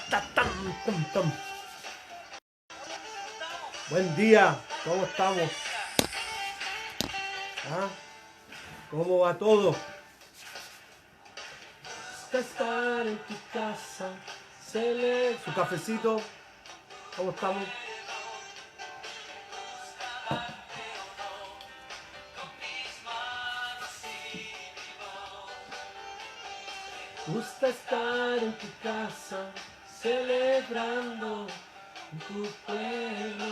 Tum. Buen día, ¿cómo estamos? ¿Ah? ¿Cómo va todo? Estar en tu casa, su cafecito, ¿cómo estamos? Gusta estar en tu casa, celebrando en tu pueblo.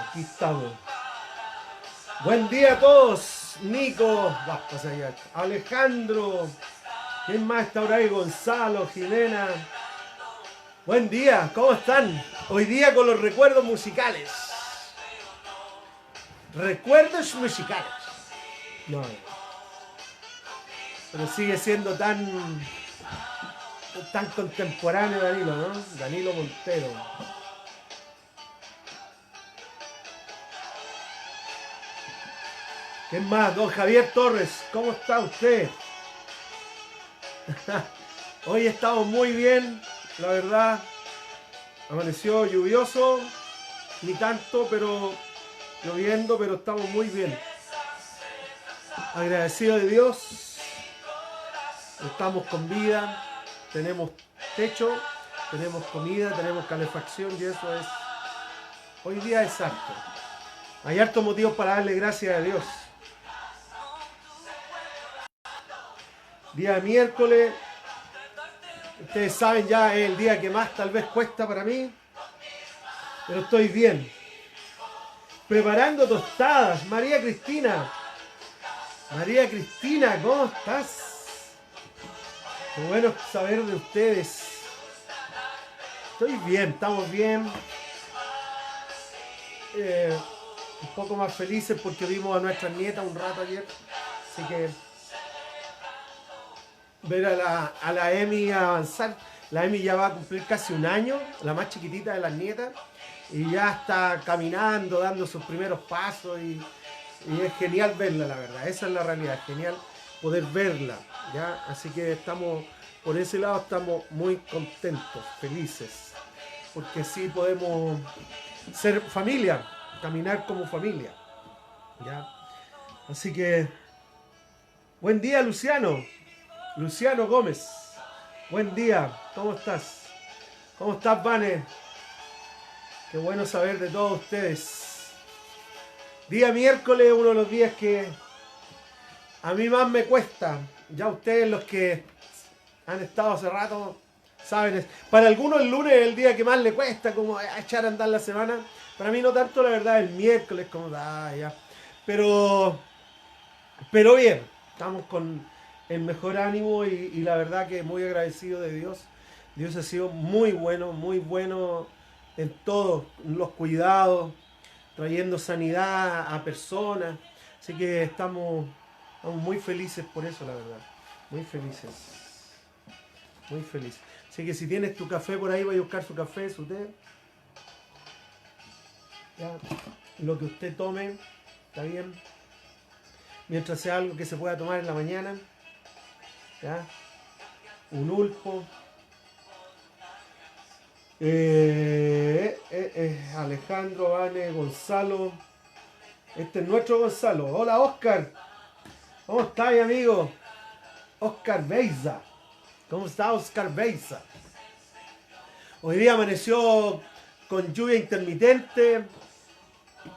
Aquí estamos. Buen día a todos. Nico, basta allá. Alejandro. ¿Quién más está por ahí? Gonzalo, Jimena. Buen día, ¿cómo están? Hoy día con los recuerdos musicales. Recuerdos musicales. No. Pero sigue siendo tan contemporáneo Danilo, ¿no? Danilo Montero. ¿Quién más? Don Javier Torres, ¿cómo está usted? Hoy estamos muy bien, la verdad. Amaneció lluvioso, ni tanto, pero lloviendo, pero estamos muy bien. Agradecido de Dios. Estamos con vida, tenemos techo, tenemos comida, tenemos calefacción y eso es hoy día exacto. Hay hartos motivos para darle gracias a Dios. Día miércoles, ustedes saben ya es el día que más tal vez cuesta para mí, pero estoy bien. Preparando tostadas, María Cristina, ¿cómo estás? Qué bueno saber de ustedes. Estoy bien, estamos bien. Un poco más felices porque vimos a nuestras nietas un rato ayer, así que ver a la Emi avanzar. La Emi ya va a cumplir casi un año, la más chiquitita de las nietas, y ya está caminando, dando sus primeros pasos y es genial verla, la verdad. Esa es la realidad, es genial poder verla, ¿ya? Así que estamos, por ese lado estamos muy contentos, felices, porque sí podemos ser familia, caminar como familia, ¿ya? Así que, buen día Luciano Gómez. Buen día, ¿cómo estás? ¿Cómo estás, Vane? Qué bueno saber de todos ustedes. Día miércoles, uno de los días que a mí más me cuesta. Ya ustedes, los que han estado hace rato, saben. Para algunos el lunes es el día que más le cuesta, como echar a andar la semana. Para mí no tanto, la verdad, el miércoles, como ya. Pero bien, estamos con el mejor ánimo y la verdad que muy agradecido de Dios. Dios ha sido muy bueno en todos los cuidados, trayendo sanidad a personas. Así que estamos muy felices por eso, la verdad. Muy felices. Muy felices. Así que si tienes tu café por ahí, voy a buscar su café, su té. Ya, lo que usted tome, está bien. Mientras sea algo que se pueda tomar en la mañana. ¿Ya? Un ulpo. Alejandro, Vane, Gonzalo. Este es nuestro Gonzalo. Hola, Oscar. ¿Cómo estás, amigo? Oscar Beiza. ¿Cómo está Oscar Beiza? Hoy día amaneció con lluvia intermitente,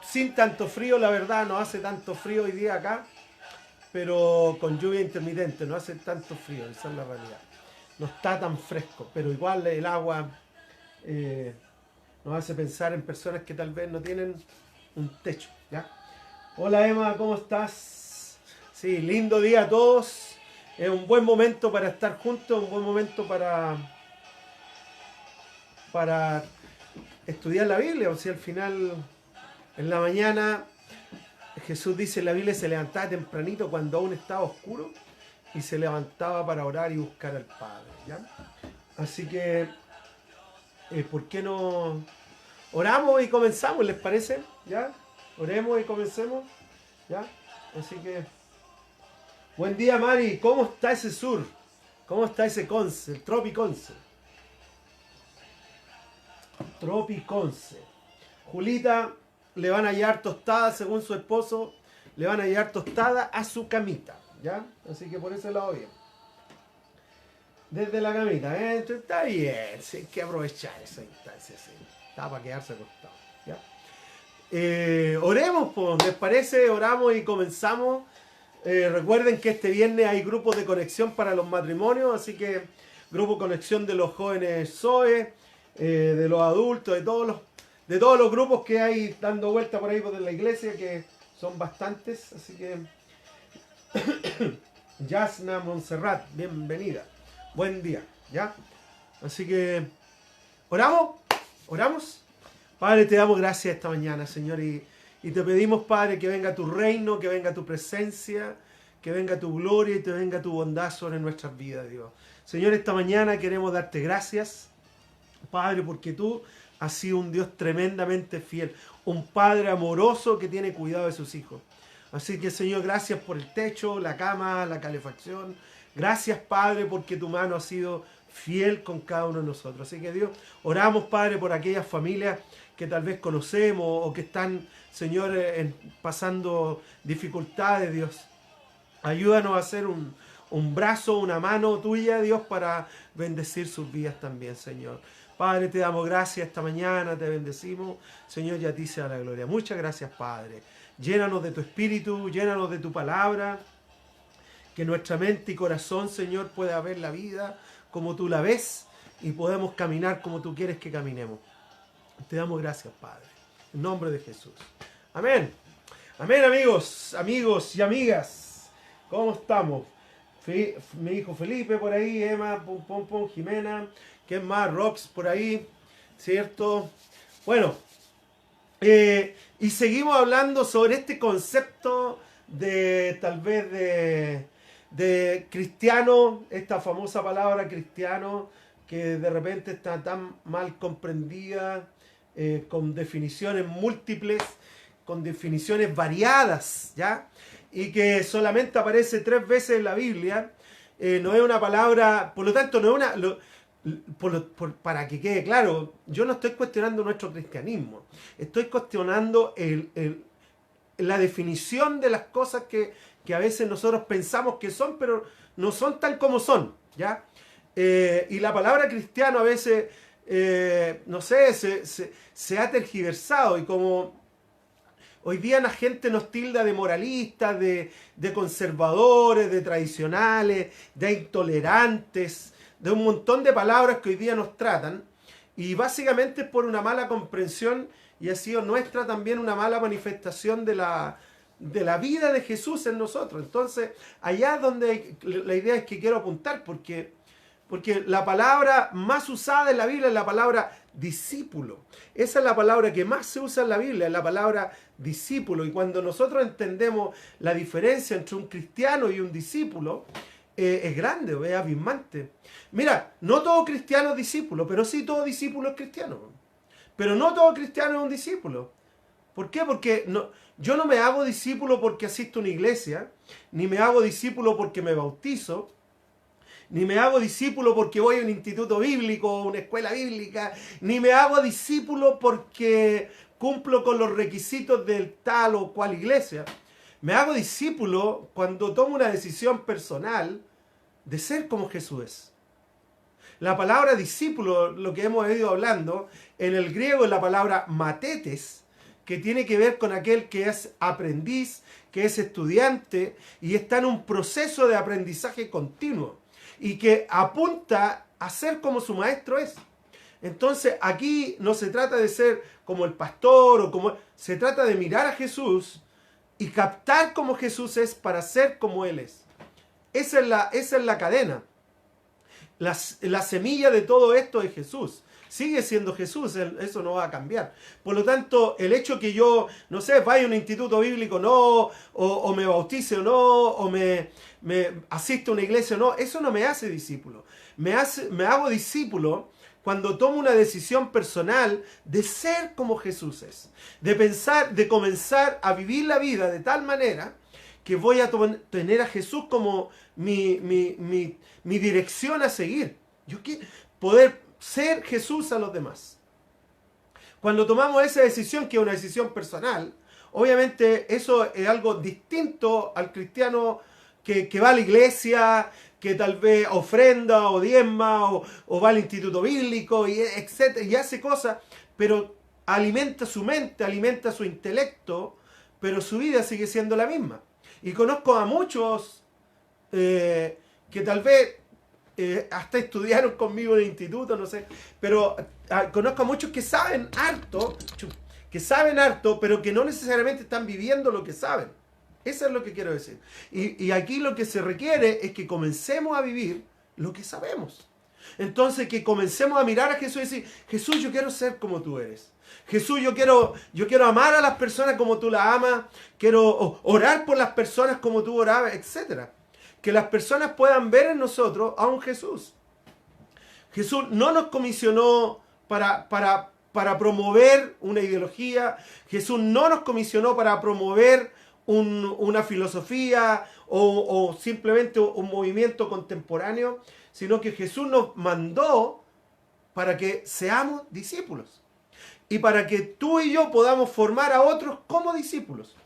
sin tanto frío, la verdad, no hace tanto frío hoy día acá, pero con lluvia intermitente, no hace tanto frío, esa es la realidad. No está tan fresco, pero igual el agua nos hace pensar en personas que tal vez no tienen un techo, ¿ya? Hola Emma, ¿cómo estás? Sí, lindo día a todos. Es un buen momento para estar juntos, un buen momento para estudiar la Biblia. O sea, al final, en la mañana, Jesús dice en la Biblia se levantaba tempranito cuando aún estaba oscuro y se levantaba para orar y buscar al Padre, ¿ya? Así que, ¿por qué no oramos y comenzamos? ¿Les parece? ¿Ya? Oremos y comencemos, ¿ya? Así que, buen día, Mari. ¿Cómo está ese sur? ¿Cómo está ese Conce? El Tropiconce. Tropiconce. Julita, le van a llevar tostada, según su esposo, le van a llevar tostada a su camita, ¿ya? Así que por ese lado bien. Desde la camita, ¿eh? Está bien, sí, hay que aprovechar esa instancia, sí. Está para quedarse acostado, ¿ya? Oremos, pues, ¿les parece? Oramos y comenzamos. Recuerden que este viernes hay grupos de conexión para los matrimonios, así que grupo conexión de los jóvenes Zoe, de los adultos, de todos los grupos que hay dando vuelta por ahí por la iglesia, que son bastantes, así que Yasna Montserrat, bienvenida, buen día, ¿ya? Así que oramos. Padre, te damos gracias esta mañana, Señor, y te pedimos, Padre, que venga tu reino, que venga tu presencia, que venga tu gloria y que venga tu bondad sobre nuestras vidas, Dios. Señor, esta mañana queremos darte gracias, Padre, porque tú has sido un Dios tremendamente fiel, un Padre amoroso que tiene cuidado de sus hijos. Así que, Señor, gracias por el techo, la cama, la calefacción. Gracias, Padre, porque tu mano ha sido fiel con cada uno de nosotros. Así que, Dios, oramos, Padre, por aquellas familias que tal vez conocemos o que están, Señor, pasando dificultades, Dios. Ayúdanos a hacer un brazo, una mano tuya, Dios, para bendecir sus vidas también, Señor. Padre, te damos gracias esta mañana, te bendecimos. Señor, y a ti sea la gloria. Muchas gracias, Padre. Llénanos de tu espíritu, llénanos de tu palabra. Que nuestra mente y corazón, Señor, pueda ver la vida como tú la ves y podamos caminar como tú quieres que caminemos. Te damos gracias, Padre. En nombre de Jesús. Amén. Amén, amigos y amigas. ¿Cómo estamos? Mi hijo Felipe por ahí, Emma, Jimena. ¿Quién más? Rox por ahí, ¿cierto? Bueno, y seguimos hablando sobre este concepto de tal vez de cristiano, esta famosa palabra cristiano que de repente está tan mal comprendida, con definiciones múltiples, con definiciones variadas, ¿ya? Y que solamente aparece 3 veces en la Biblia. No es una palabra, por lo tanto, no es una... para que quede claro, yo no estoy cuestionando nuestro cristianismo, estoy cuestionando la definición de las cosas que a veces nosotros pensamos que son, pero no son tal como son, ¿ya? Y la palabra cristiano a veces, no sé, se ha tergiversado, y como hoy día la gente nos tilda de moralistas, de conservadores, de tradicionales, de intolerantes, de un montón de palabras que hoy día nos tratan, y básicamente es por una mala comprensión, y ha sido nuestra también una mala manifestación de la vida de Jesús en nosotros. Entonces, allá es donde la idea es que quiero apuntar, porque la palabra más usada en la Biblia es la palabra discípulo. Esa es la palabra que más se usa en la Biblia, es la palabra discípulo. Y cuando nosotros entendemos la diferencia entre un cristiano y un discípulo, es grande, es abismante. Mira, no todo cristiano es discípulo, pero sí todo discípulo es cristiano. Pero no todo cristiano es un discípulo. ¿Por qué? Porque yo no me hago discípulo porque asisto a una iglesia, ni me hago discípulo porque me bautizo, ni me hago discípulo porque voy a un instituto bíblico, una escuela bíblica, ni me hago discípulo porque cumplo con los requisitos del tal o cual iglesia. Me hago discípulo cuando tomo una decisión personal de ser como Jesús es. La palabra discípulo, lo que hemos ido hablando, en el griego es la palabra matetes, que tiene que ver con aquel que es aprendiz, que es estudiante y está en un proceso de aprendizaje continuo y que apunta a ser como su maestro es. Entonces aquí no se trata de ser como el pastor o como... Se trata de mirar a Jesús y captar como Jesús es para ser como Él es. Esa es la cadena. La semilla de todo esto es Jesús. sigue siendo Jesús, eso no va a cambiar. Por lo tanto, el hecho que yo, no sé, vaya a un instituto bíblico no, o me bautice o no, o me asisto a una iglesia o no, eso no me hace discípulo. Me hago discípulo cuando tomo una decisión personal de ser como Jesús es, de pensar, de comenzar a vivir la vida de tal manera que voy a tener a Jesús como mi dirección a seguir. Yo quiero poder ser Jesús a los demás. Cuando tomamos esa decisión, que es una decisión personal, obviamente eso es algo distinto al cristiano que va a la iglesia, que tal vez ofrenda o diezma o va al instituto bíblico, y etcétera, y hace cosas, pero alimenta su mente, alimenta su intelecto, pero su vida sigue siendo la misma. Y conozco a muchos que tal vez hasta estudiaron conmigo en el instituto, no sé, pero conozco a muchos que saben harto, pero que no necesariamente están viviendo lo que saben. Eso es lo que quiero decir. Y aquí lo que se requiere es que comencemos a vivir lo que sabemos. Entonces, que comencemos a mirar a Jesús y decir: Jesús, yo quiero ser como tú eres. Jesús, yo quiero amar a las personas como tú las amas, quiero orar por las personas como tú orabas, etc. Que las personas puedan ver en nosotros a un Jesús. Jesús no nos comisionó para promover una ideología. Jesús no nos comisionó para promover una filosofía o simplemente un movimiento contemporáneo, sino que Jesús nos mandó para que seamos discípulos y para que tú y yo podamos formar a otros como discípulos.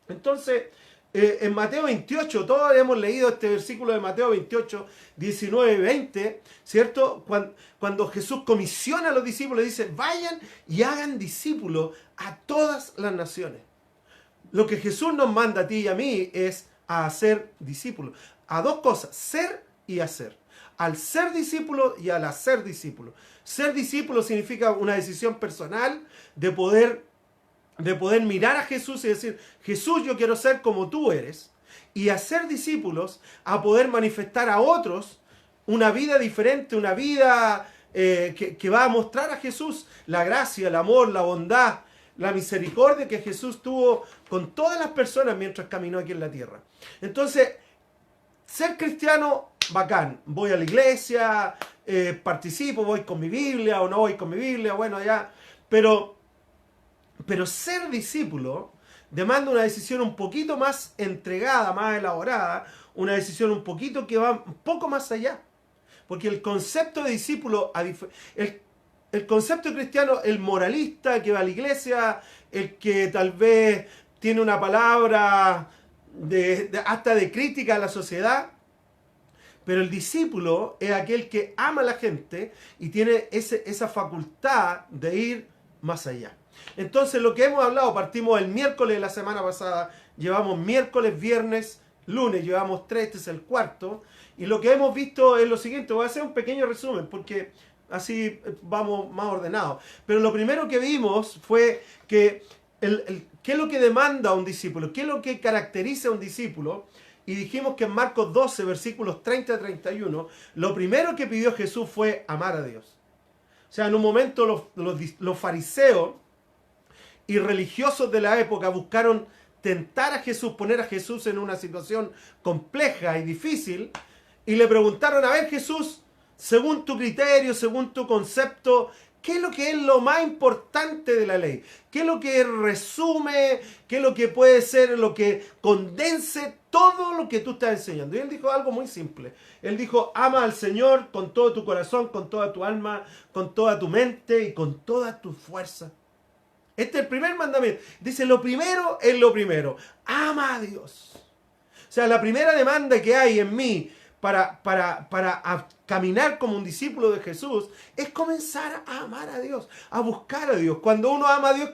Entonces, en Mateo 28, todos hemos leído este versículo de Mateo 28, 19 y 20, ¿cierto? Cuando Jesús comisiona a los discípulos, dice: vayan y hagan discípulos a todas las naciones. Lo que Jesús nos manda a ti y a mí es a hacer discípulos. A dos cosas: ser y hacer. Al ser discípulo y al hacer discípulo. Ser discípulo significa una decisión personal de poder mirar a Jesús y decir: Jesús, yo quiero ser como tú eres. Y hacer discípulos, a poder manifestar a otros una vida diferente, una vida que va a mostrar a Jesús la gracia, el amor, la bondad, la misericordia que Jesús tuvo con todas las personas mientras caminó aquí en la tierra. Entonces, ser cristiano, bacán. Voy a la iglesia, participo, voy con mi Biblia o no voy con mi Biblia, bueno, ya. Pero ser discípulo demanda una decisión un poquito más entregada, más elaborada, una decisión un poquito que va un poco más allá. Porque el concepto de discípulo, el concepto cristiano, el moralista que va a la iglesia, el que tal vez tiene una palabra hasta de crítica a la sociedad, pero el discípulo es aquel que ama a la gente y tiene esa facultad de ir más allá. Entonces, lo que hemos hablado, partimos el miércoles de la semana pasada, llevamos miércoles, viernes, lunes, llevamos 3, este es el cuarto, y lo que hemos visto es lo siguiente. Voy a hacer un pequeño resumen porque así vamos más ordenados. Pero lo primero que vimos fue que ¿qué es lo que demanda a un discípulo? ¿Qué es lo que caracteriza a un discípulo? Y dijimos que en Marcos 12, versículos 30 a 31, lo primero que pidió Jesús fue amar a Dios. O sea, en un momento los fariseos y religiosos de la época buscaron tentar a Jesús, poner a Jesús en una situación compleja y difícil, y le preguntaron: a ver, Jesús, según tu criterio, según tu concepto, ¿qué es lo que es lo más importante de la ley? ¿Qué es lo que resume? ¿Qué es lo que puede ser lo que condense todo lo que tú estás enseñando? Y él dijo algo muy simple. Él dijo: ama al Señor con todo tu corazón, con toda tu alma, con toda tu mente y con toda tu fuerza. Este es el primer mandamiento. Dice: lo primero es lo primero. Ama a Dios. O sea, la primera demanda que hay en mí para caminar como un discípulo de Jesús es comenzar a amar a Dios, a buscar a Dios. Cuando uno ama a Dios,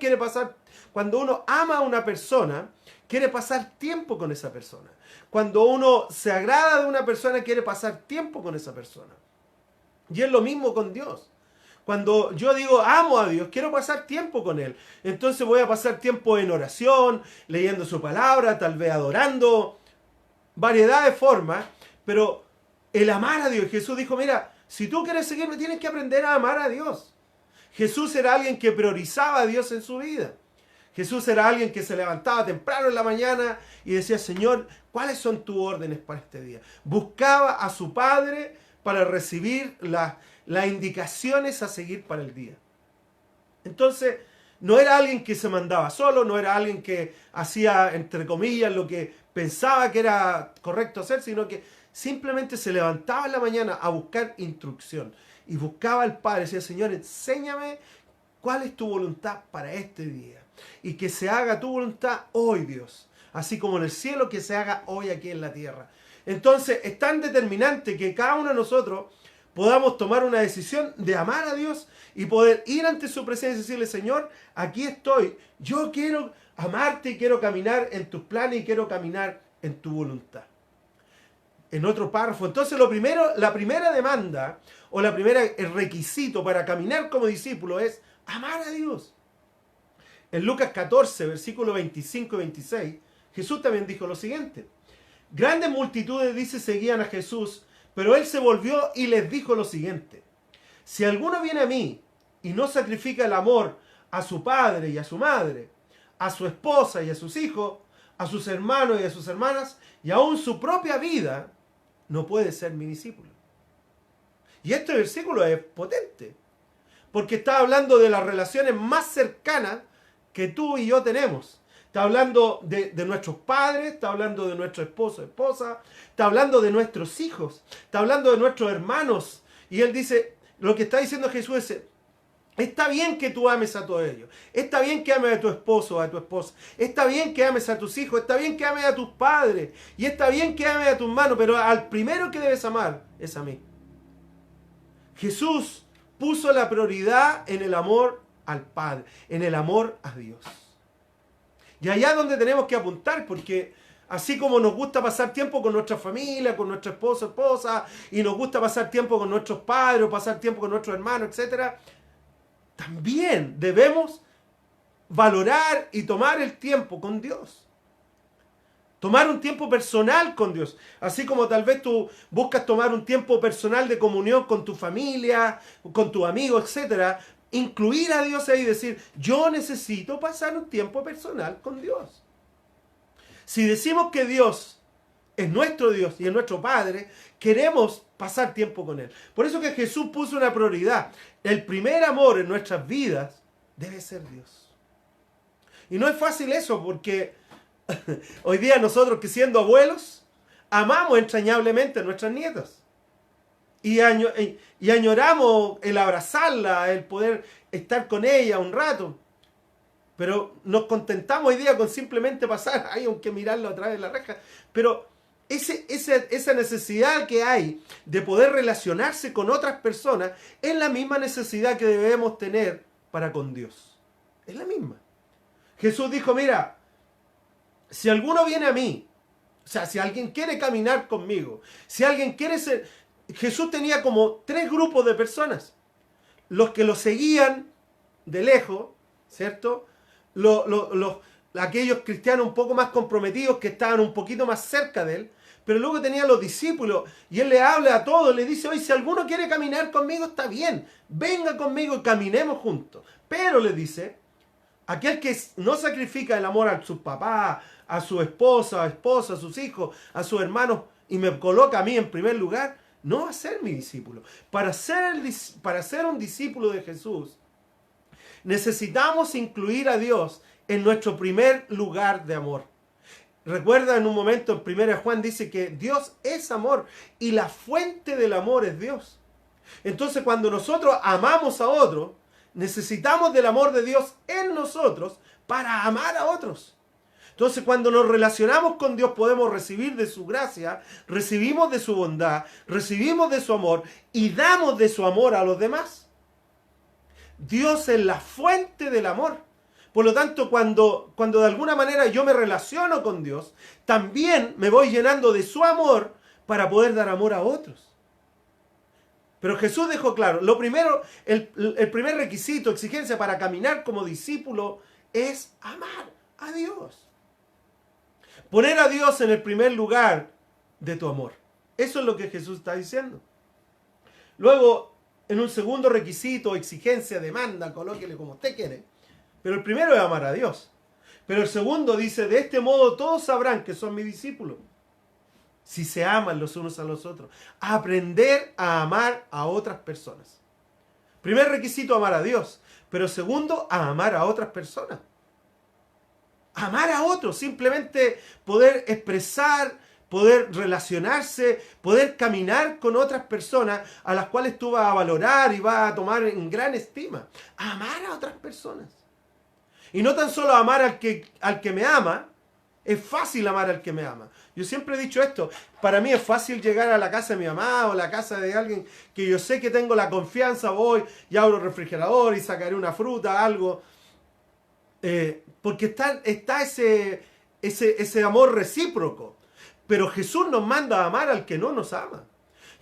cuando uno ama a una persona, quiere pasar tiempo con esa persona. Cuando uno se agrada de una persona, quiere pasar tiempo con esa persona. Y es lo mismo con Dios. Cuando yo digo amo a Dios, quiero pasar tiempo con Él. Entonces voy a pasar tiempo en oración, leyendo su palabra, tal vez adorando, variedad de formas. Pero el amar a Dios, Jesús dijo: mira, si tú quieres seguirme, tienes que aprender a amar a Dios. Jesús era alguien que priorizaba a Dios en su vida. Jesús era alguien que se levantaba temprano en la mañana y decía, Señor, ¿cuáles son tus órdenes para este día? Buscaba a su Padre para recibir las indicaciones a seguir para el día. Entonces, no era alguien que se mandaba solo, no era alguien que hacía, entre comillas, lo que pensaba que era correcto hacer, sino que simplemente se levantaba en la mañana a buscar instrucción. Y buscaba al Padre, decía, Señor, enséñame cuál es tu voluntad para este día. Y que se haga tu voluntad hoy, Dios. Así como en el cielo, que se haga hoy aquí en la tierra. Entonces, es tan determinante que cada uno de nosotros podamos tomar una decisión de amar a Dios y poder ir ante su presencia y decirle, Señor, aquí estoy. Yo quiero amarte y quiero caminar en tus planes y quiero caminar en tu voluntad. En otro párrafo. Entonces, la primera demanda o el requisito para caminar como discípulo es amar a Dios. En Lucas 14, versículos 25 y 26, Jesús también dijo lo siguiente. Grandes multitudes, dice, seguían a Jesús, pero él se volvió y les dijo lo siguiente. Si alguno viene a mí y no sacrifica el amor a su padre y a su madre, a su esposa y a sus hijos, a sus hermanos y a sus hermanas, y aún su propia vida, no puede ser mi discípulo. Y este versículo es potente, porque está hablando de las relaciones más cercanas que tú y yo tenemos. Está hablando de nuestros padres, está hablando de nuestro esposo, esposa, está hablando de nuestros hijos, está hablando de nuestros hermanos. Y él dice, lo que está diciendo Jesús es, está bien que tú ames a todos ellos, está bien que ames a tu esposo o a tu esposa, está bien que ames a tus hijos, está bien que ames a tus padres, y está bien que ames a tus hermanos, pero al primero que debes amar es a mí. Jesús puso la prioridad en el amor al Padre, en el amor a Dios. Y allá es donde tenemos que apuntar, porque así como nos gusta pasar tiempo con nuestra familia, con nuestro esposo, esposa, y nos gusta pasar tiempo con nuestros padres, o pasar tiempo con nuestros hermanos, etc., también debemos valorar y tomar el tiempo con Dios. Tomar un tiempo personal con Dios. Así como tal vez tú buscas tomar un tiempo personal de comunión con tu familia, con tus amigos, etc., incluir a Dios ahí y decir, yo necesito pasar un tiempo personal con Dios. Si decimos que Dios es nuestro Dios y es nuestro Padre, queremos pasar tiempo con Él. Por eso que Jesús puso una prioridad. El primer amor en nuestras vidas debe ser Dios. Y no es fácil eso, porque hoy día nosotros, que siendo abuelos, amamos entrañablemente a nuestras nietas. Y añoramos el abrazarla, el poder estar con ella un rato. Pero nos contentamos hoy día con simplemente pasar, aunque mirarlo a través de la reja. Pero esa necesidad que hay de poder relacionarse con otras personas es la misma necesidad que debemos tener para con Dios. Es la misma. Jesús dijo, mira, si alguno viene a mí, o sea, si alguien quiere caminar conmigo, si alguien quiere ser... Jesús tenía como 3 grupos de personas. Los que lo seguían de lejos, ¿cierto? Aquellos cristianos un poco más comprometidos que estaban un poquito más cerca de él. Pero luego tenía los discípulos y él le habla a todos, le dice, oye, si alguno quiere caminar conmigo, está bien, venga conmigo y caminemos juntos. Pero le dice, aquel que no sacrifica el amor a sus papás, a su esposa, a sus hijos, a sus hermanos, y me coloca a mí en primer lugar, no va a ser mi discípulo. Para ser un discípulo de Jesús, necesitamos incluir a Dios en nuestro primer lugar de amor. Recuerda en un momento, en 1 Juan dice que Dios es amor y la fuente del amor es Dios. Entonces, cuando nosotros amamos a otros, necesitamos del amor de Dios en nosotros para amar a otros. Entonces, cuando nos relacionamos con Dios, podemos recibir de su gracia, recibimos de su bondad, recibimos de su amor y damos de su amor a los demás. Dios es la fuente del amor. Por lo tanto, cuando de alguna manera yo me relaciono con Dios, también me voy llenando de su amor para poder dar amor a otros. Pero Jesús dejó claro, lo primero, el primer requisito, exigencia para caminar como discípulo es amar a Dios. Poner a Dios en el primer lugar de tu amor. Eso es lo que Jesús está diciendo. Luego, en un segundo requisito, exigencia, demanda, colóquele como usted quiere. Pero el primero es amar a Dios. Pero el segundo dice, de este modo todos sabrán que son mis discípulos, si se aman los unos a los otros. Aprender a amar a otras personas. Primer requisito, amar a Dios. Pero segundo, a amar a otras personas. Amar a otros, simplemente poder expresar, poder relacionarse, poder caminar con otras personas a las cuales tú vas a valorar y vas a tomar en gran estima. Amar a otras personas. Y no tan solo amar al que me ama. Es fácil amar al que me ama. Yo siempre he dicho esto. Para mí es fácil llegar a la casa de mi mamá o la casa de alguien que yo sé que tengo la confianza. Voy y abro el refrigerador y sacaré una fruta, algo. Porque está ese amor recíproco. Pero Jesús nos manda a amar al que no nos ama.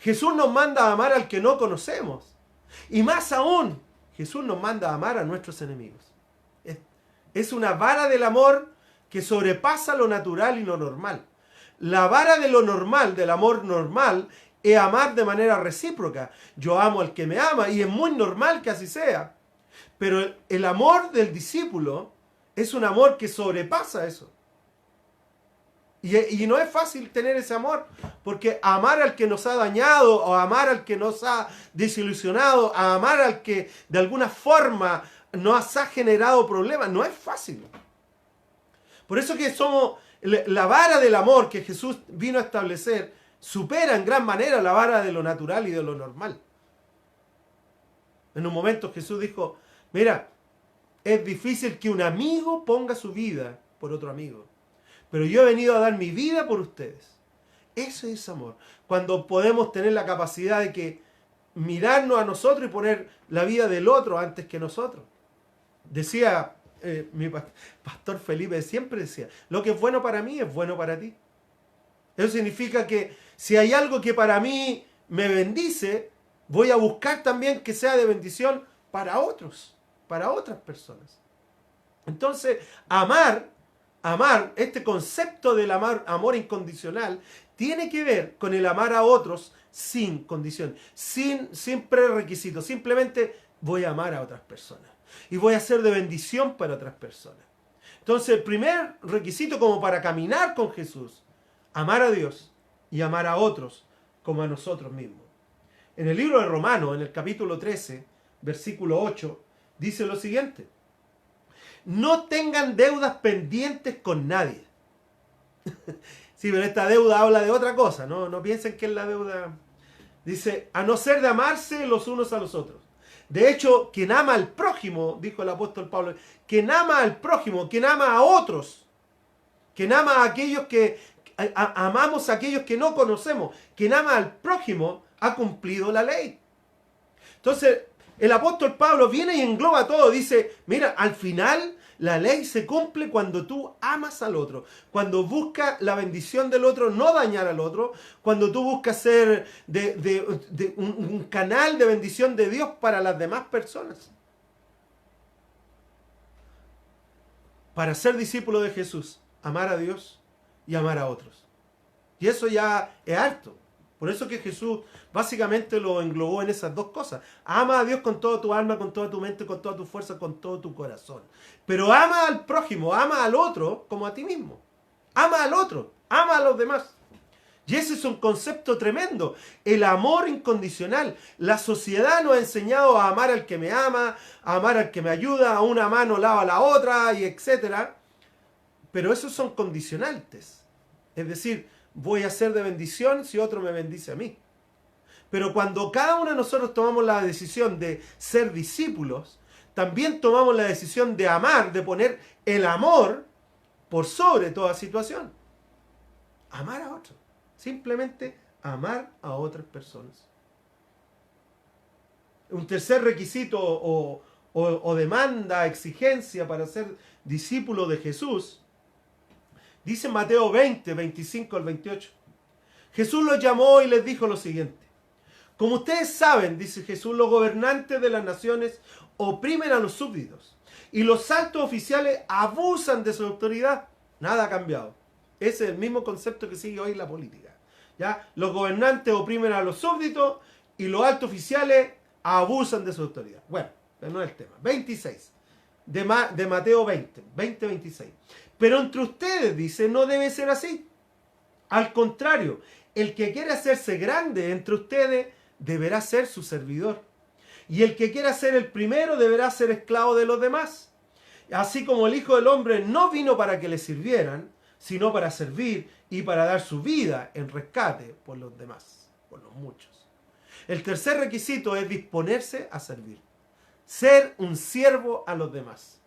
Jesús nos manda a amar al que no conocemos. Y más aún, Jesús nos manda a amar a nuestros enemigos. Es una vara del amor que sobrepasa lo natural y lo normal. La vara de lo normal, del amor normal, es amar de manera recíproca. Yo amo al que me ama y es muy normal que así sea. Pero el amor del discípulo es un amor que sobrepasa eso. Y no es fácil tener ese amor, porque amar al que nos ha dañado, o amar al que nos ha desilusionado, a amar al que de alguna forma nos ha generado problemas, no es fácil. Por eso que somos la vara del amor que Jesús vino a establecer, supera en gran manera la vara de lo natural y de lo normal. En un momento Jesús dijo, mira, es difícil que un amigo ponga su vida por otro amigo, pero yo he venido a dar mi vida por ustedes. Eso es amor. Cuando podemos tener la capacidad de que mirarnos a nosotros y poner la vida del otro antes que nosotros. Decía mi pastor Felipe, siempre decía, lo que es bueno para mí es bueno para ti. Eso significa que si hay algo que para mí me bendice, voy a buscar también que sea de bendición para otros, para otras personas. Entonces, amar, este concepto del amor incondicional, tiene que ver con el amar a otros sin condición, sin prerequisito. Simplemente voy a amar a otras personas y voy a ser de bendición para otras personas. Entonces, el primer requisito como para caminar con Jesús, amar a Dios y amar a otros como a nosotros mismos. En el libro de Romanos, en el capítulo 13, versículo 8, dice lo siguiente: no tengan deudas pendientes con nadie. Sí, pero esta deuda habla de otra cosa, no piensen que es la deuda. Dice, a no ser de amarse los unos a los otros. De hecho, quien ama al prójimo, dijo el apóstol Pablo, quien ama al prójimo, quien ama a otros, quien ama a aquellos que amamos a aquellos que no conocemos, quien ama al prójimo ha cumplido la ley. Entonces, el apóstol Pablo viene y engloba todo. Dice, mira, al final la ley se cumple cuando tú amas al otro, cuando buscas la bendición del otro, no dañar al otro, cuando tú buscas ser un canal de bendición de Dios para las demás personas. Para ser discípulo de Jesús, amar a Dios y amar a otros. Y eso ya es harto. Por eso que Jesús básicamente lo englobó en esas dos cosas. Ama a Dios con toda tu alma, con toda tu mente, con toda tu fuerza, con todo tu corazón. Pero ama al prójimo, ama al otro como a ti mismo. Ama al otro, ama a los demás. Y ese es un concepto tremendo. El amor incondicional. La sociedad nos ha enseñado a amar al que me ama, a amar al que me ayuda, a una mano lava la otra, y etcétera. Pero esos son condicionantes. Es decir, voy a ser de bendición si otro me bendice a mí. Pero cuando cada uno de nosotros tomamos la decisión de ser discípulos, también tomamos la decisión de amar, de poner el amor por sobre toda situación. Amar a otros. Simplemente amar a otras personas. Un tercer requisito o demanda, exigencia para ser discípulo de Jesús, dice Mateo 20, 25 al 28. Jesús los llamó y les dijo lo siguiente. Como ustedes saben, dice Jesús, los gobernantes de las naciones oprimen a los súbditos y los altos oficiales abusan de su autoridad. Nada ha cambiado. Ese es el mismo concepto que sigue hoy la política. ¿Ya? Los gobernantes oprimen a los súbditos y los altos oficiales abusan de su autoridad. Bueno, pero no es el tema. 26. De Mateo 26. Pero entre ustedes, dice, no debe ser así. Al contrario, el que quiere hacerse grande entre ustedes deberá ser su servidor. Y el que quiera ser el primero deberá ser esclavo de los demás. Así como el Hijo del Hombre no vino para que le sirvieran, sino para servir y para dar su vida en rescate por los demás, por los muchos. El tercer requisito es disponerse a servir. Ser un siervo a los demás.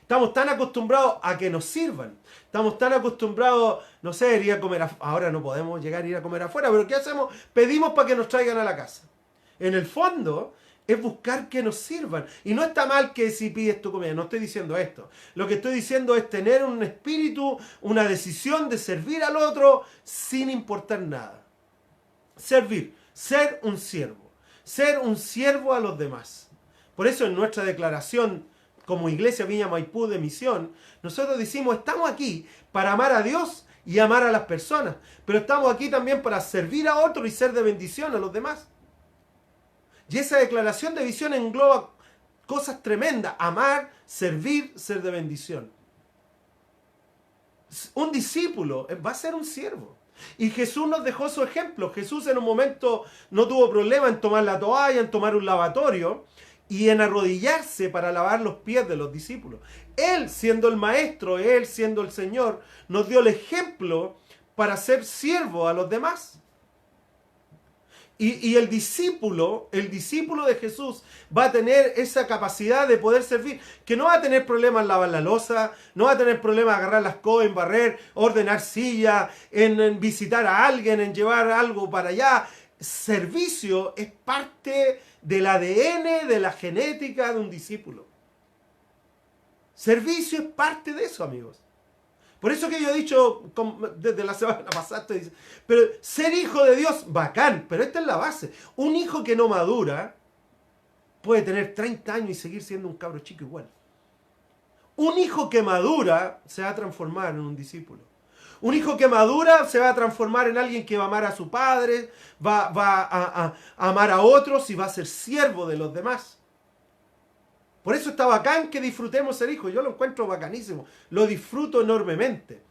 Estamos tan acostumbrados a que nos sirvan. Estamos tan acostumbrados, no sé, ir a comer ahora no podemos llegar a ir a comer afuera, pero ¿qué hacemos? Pedimos para que nos traigan a la casa. En el fondo es buscar que nos sirvan. Y no está mal que si pides tu comida, no estoy diciendo esto. Lo que estoy diciendo es tener un espíritu, una decisión de servir al otro sin importar nada. Servir, ser un siervo a los demás. Por eso en nuestra declaración como Iglesia Viña Maipú de misión, nosotros decimos, estamos aquí para amar a Dios y amar a las personas, pero estamos aquí también para servir a otros y ser de bendición a los demás. Y esa declaración de visión engloba cosas tremendas: amar, servir, ser de bendición. Un discípulo va a ser un siervo. Y Jesús nos dejó su ejemplo. Jesús en un momento no tuvo problema en tomar la toalla, en tomar un lavatorio y en arrodillarse para lavar los pies de los discípulos. Él, siendo el maestro, él siendo el Señor, nos dio el ejemplo para ser siervo a los demás. Y el discípulo de Jesús va a tener esa capacidad de poder servir, que no va a tener problemas en lavar la loza, no va a tener problemas en agarrar las cosas, en barrer, ordenar sillas, en visitar a alguien, en llevar algo para allá. Servicio es parte del ADN, de la genética de un discípulo. Servicio es parte de eso, amigos. Por eso que yo he dicho desde la semana pasada, pero ser hijo de Dios, bacán, pero esta es la base. Un hijo que no madura puede tener 30 años y seguir siendo un cabro chico igual. Un hijo que madura se va a transformar en un discípulo. Un hijo que madura se va a transformar en alguien que va a amar a su padre, va a amar a otros y va a ser siervo de los demás. Por eso está bacán que disfrutemos ser hijos. Yo lo encuentro bacanísimo. Lo disfruto enormemente.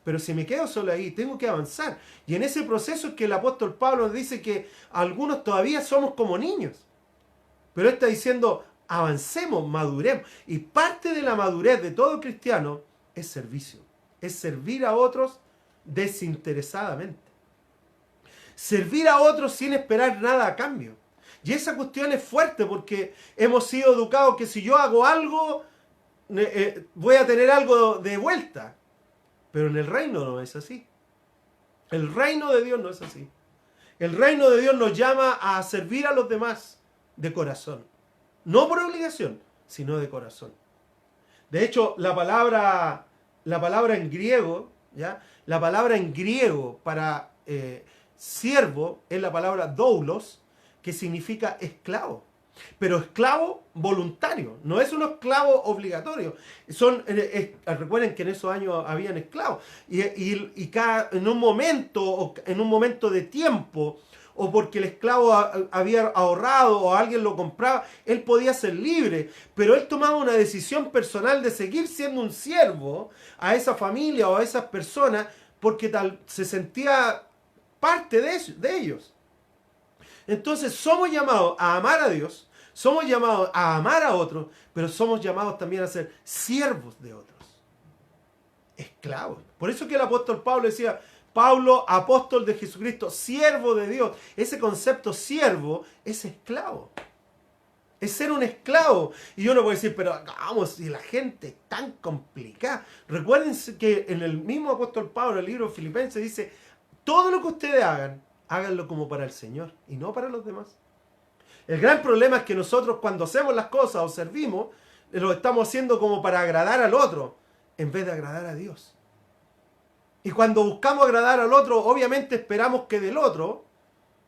Pero si me quedo solo ahí, tengo que avanzar. Y en ese proceso es que el apóstol Pablo nos dice que algunos todavía somos como niños. Pero él está diciendo, avancemos, maduremos. Y parte de la madurez de todo cristiano es servicio. Es servir a otros desinteresadamente. Servir a otros sin esperar nada a cambio. Y esa cuestión es fuerte porque hemos sido educados que si yo hago algo, voy a tener algo de vuelta. Pero en el reino no es así. El reino de Dios no es así. El reino de Dios nos llama a servir a los demás de corazón. No por obligación, sino de corazón. De hecho, la palabra en griego, ¿ya? La palabra en griego para siervo es la palabra doulos, que significa esclavo. Pero esclavo voluntario, no es un esclavo obligatorio. Recuerden que en esos años habían esclavos. En un momento de tiempo, o porque el esclavo había ahorrado o alguien lo compraba, él podía ser libre. Pero él tomaba una decisión personal de seguir siendo un siervo a esa familia o a esas personas porque se sentía parte de ellos. Entonces somos llamados a amar a Dios, somos llamados a amar a otros, pero somos llamados también a ser siervos de otros. Esclavos. Por eso que el apóstol Pablo decía, Pablo, apóstol de Jesucristo, siervo de Dios. Ese concepto siervo es esclavo. Es ser un esclavo. Y uno puede decir, pero vamos, si la gente es tan complicada. Recuerden que en el mismo apóstol Pablo, en el libro de Filipenses, dice, todo lo que ustedes hagan, háganlo como para el Señor y no para los demás. El gran problema es que nosotros cuando hacemos las cosas o servimos, lo estamos haciendo como para agradar al otro, en vez de agradar a Dios. Y cuando buscamos agradar al otro, obviamente esperamos que del otro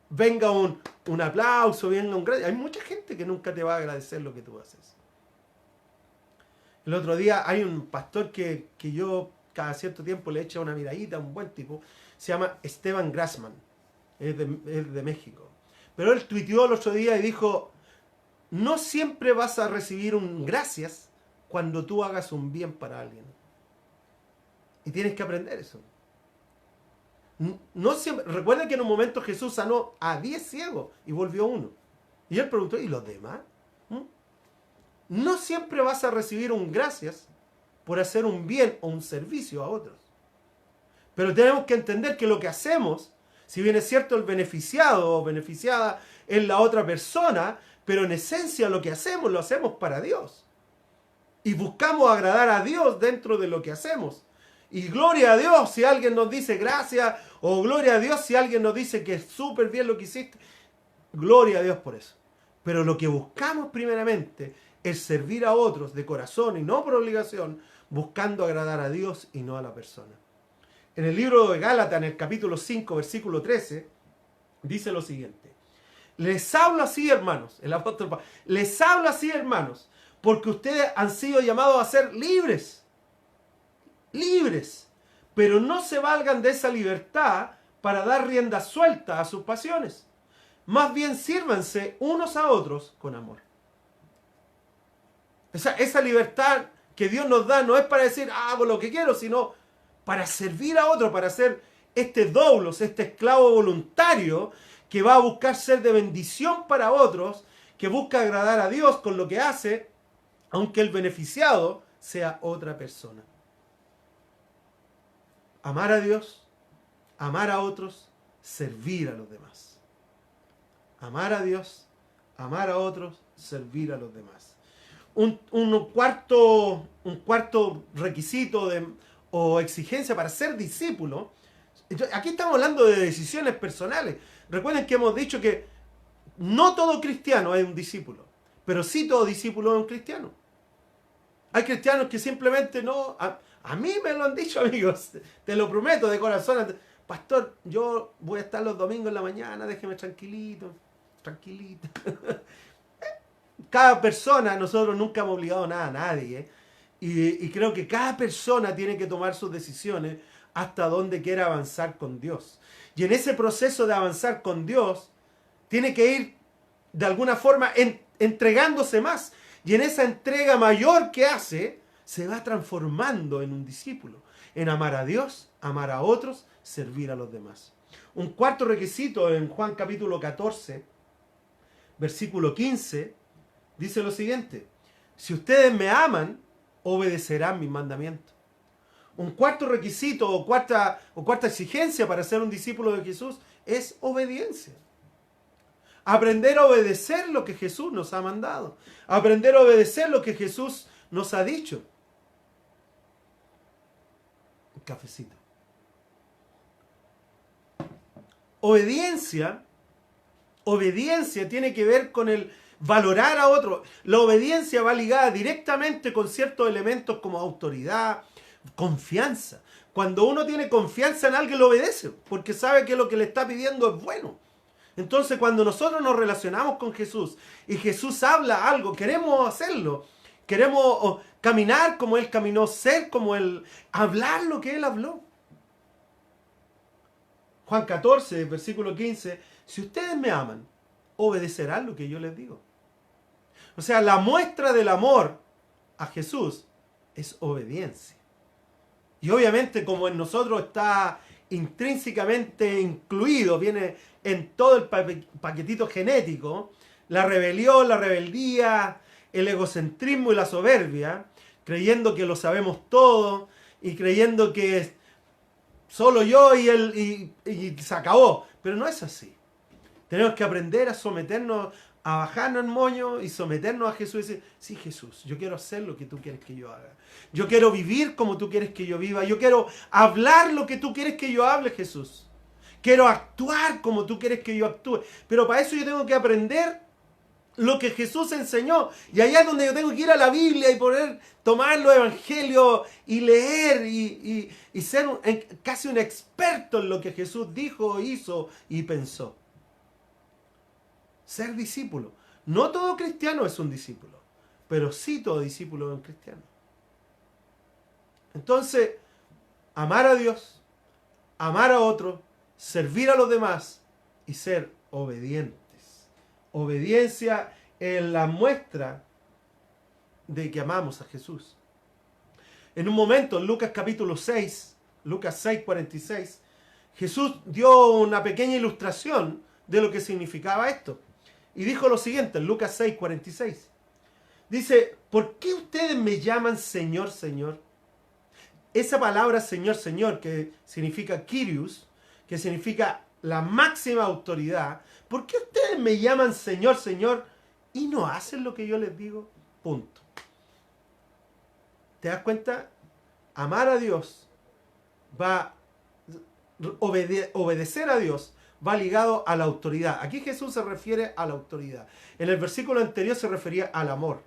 venga un aplauso, venga un gracias. Hay mucha gente que nunca te va a agradecer lo que tú haces. El otro día hay un pastor que yo cada cierto tiempo le echo una miradita, un buen tipo, se llama Esteban Grassman. Es de México. Pero él tuiteó el otro día y dijo, no siempre vas a recibir un gracias cuando tú hagas un bien para alguien. Y tienes que aprender eso. No siempre, recuerda que en un momento Jesús sanó a 10 ciegos y volvió uno. Y él preguntó, ¿y los demás? ¿Mm? No siempre vas a recibir un gracias por hacer un bien o un servicio a otros. Pero tenemos que entender que lo que hacemos, si bien es cierto el beneficiado o beneficiada es la otra persona, pero en esencia lo que hacemos lo hacemos para Dios. Y buscamos agradar a Dios dentro de lo que hacemos. Y gloria a Dios si alguien nos dice gracias, o gloria a Dios si alguien nos dice que es súper bien lo que hiciste. Gloria a Dios por eso. Pero lo que buscamos primeramente es servir a otros de corazón y no por obligación, buscando agradar a Dios y no a la persona. En el libro de Gálatas, en el capítulo 5, versículo 13, dice lo siguiente. Les hablo así, hermanos, el apóstol Pablo, les hablo así, hermanos, porque ustedes han sido llamados a ser libres. Libres. Pero no se valgan de esa libertad para dar rienda suelta a sus pasiones. Más bien sírvanse unos a otros con amor. Esa libertad que Dios nos da no es para decir, hago lo que quiero, sino para servir a otro, para ser este doulos, este esclavo voluntario que va a buscar ser de bendición para otros, que busca agradar a Dios con lo que hace, aunque el beneficiado sea otra persona. Amar a Dios, amar a otros, servir a los demás. Amar a Dios, amar a otros, servir a los demás. Un cuarto requisito o exigencia para ser discípulo. Aquí estamos hablando de decisiones personales. Recuerden que hemos dicho que no todo cristiano es un discípulo, pero sí todo discípulo es un cristiano. Hay cristianos que simplemente no... A mí me lo han dicho, amigos, te lo prometo de corazón. Pastor, yo voy a estar los domingos en la mañana, déjeme tranquilito, tranquilita. Cada persona, nosotros nunca hemos obligado nada a nadie, y creo que cada persona tiene que tomar sus decisiones hasta donde quiera avanzar con Dios. Y en ese proceso de avanzar con Dios, tiene que ir de alguna forma entregándose más. Y en esa entrega mayor que hace, se va transformando en un discípulo, en amar a Dios, amar a otros, servir a los demás. Un cuarto requisito en Juan capítulo 14, versículo 15, dice lo siguiente: si ustedes me aman, obedecerán mis mandamientos. Un cuarto requisito o cuarta exigencia para ser un discípulo de Jesús es obediencia. Aprender a obedecer lo que Jesús nos ha mandado. Aprender a obedecer lo que Jesús nos ha dicho. Un cafecito. Obediencia tiene que ver con el valorar a otro. La obediencia va ligada directamente con ciertos elementos como autoridad, confianza. Cuando uno tiene confianza en alguien, lo obedece, porque sabe que lo que le está pidiendo es bueno. Entonces, cuando nosotros nos relacionamos con Jesús y Jesús habla algo, queremos hacerlo. Queremos caminar como Él caminó, ser como Él, hablar lo que Él habló. Juan 14, versículo 15, si ustedes me aman, obedecerán lo que yo les digo. O sea, la muestra del amor a Jesús es obediencia. Y obviamente, como en nosotros está intrínsecamente incluido, viene en todo el paquetito genético, la rebelión, la rebeldía, el egocentrismo y la soberbia, creyendo que lo sabemos todo y creyendo que solo yo y él y se acabó. Pero no es así. Tenemos que aprender a someternos, a bajarnos el moño y someternos a Jesús y decir, sí, Jesús, yo quiero hacer lo que tú quieres que yo haga. Yo quiero vivir como tú quieres que yo viva. Yo quiero hablar lo que tú quieres que yo hable, Jesús. Quiero actuar como tú quieres que yo actúe. Pero para eso yo tengo que aprender lo que Jesús enseñó. Y allá es donde yo tengo que ir a la Biblia y poder tomar los evangelios y leer y ser casi un experto en lo que Jesús dijo, hizo y pensó. Ser discípulo. No todo cristiano es un discípulo, pero sí todo discípulo es un cristiano. Entonces, amar a Dios, amar a otro, servir a los demás y ser obedientes. Obediencia en la muestra de que amamos a Jesús. En un momento, en Lucas capítulo 6, Lucas 6, 46, Jesús dio una pequeña ilustración de lo que significaba esto. Y dijo lo siguiente en Lucas 6, 46. Dice, ¿por qué ustedes me llaman Señor, Señor? Esa palabra Señor, Señor, que significa Kyrios, que significa la máxima autoridad, ¿por qué ustedes me llaman Señor, Señor y no hacen lo que yo les digo? Punto. ¿Te das cuenta? Amar a Dios va obedecer a Dios va ligado a la autoridad. Aquí Jesús se refiere a la autoridad. En el versículo anterior se refería al amor.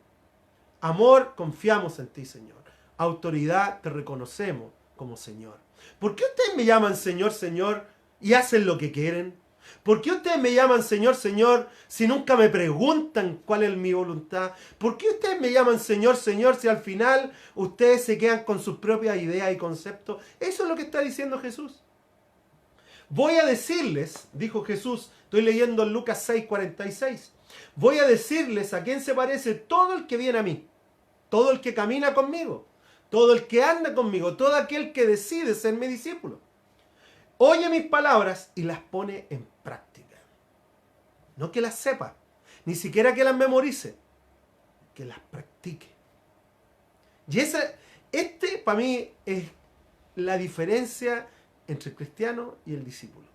Amor, confiamos en ti, Señor. Autoridad, te reconocemos como Señor. ¿Por qué ustedes me llaman Señor, Señor y hacen lo que quieren? ¿Por qué ustedes me llaman Señor, Señor si nunca me preguntan cuál es mi voluntad? ¿Por qué ustedes me llaman Señor, Señor si al final ustedes se quedan con sus propias ideas y conceptos? Eso es lo que está diciendo Jesús. Voy a decirles, dijo Jesús, estoy leyendo en Lucas 6, 46, voy a decirles a quién se parece todo el que viene a mí, todo el que camina conmigo, todo el que anda conmigo, todo aquel que decide ser mi discípulo. Oye mis palabras y las pone en práctica. No que las sepa, ni siquiera que las memorice, que las practique. Y para mí es la diferencia entre el cristiano y el discípulo.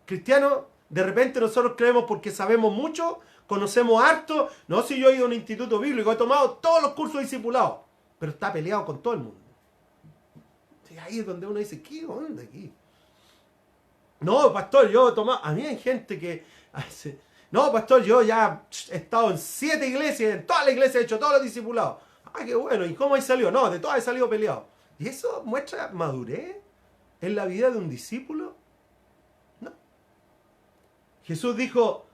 Cristiano, de repente nosotros creemos porque sabemos mucho, conocemos harto. No, si yo he ido a un instituto bíblico, he tomado todos los cursos discipulados, pero está peleado con todo el mundo. Y ahí es donde uno dice, ¿qué onda aquí? No, pastor, yo he tomado... A mí hay gente que... No, pastor, yo ya he estado en 7 iglesias, en todas las iglesias he hecho todos los discipulados. Ah, qué bueno, ¿y cómo he salido? No, de todas he salido peleado. ¿Y eso muestra madurez en la vida de un discípulo? No. Jesús dijo,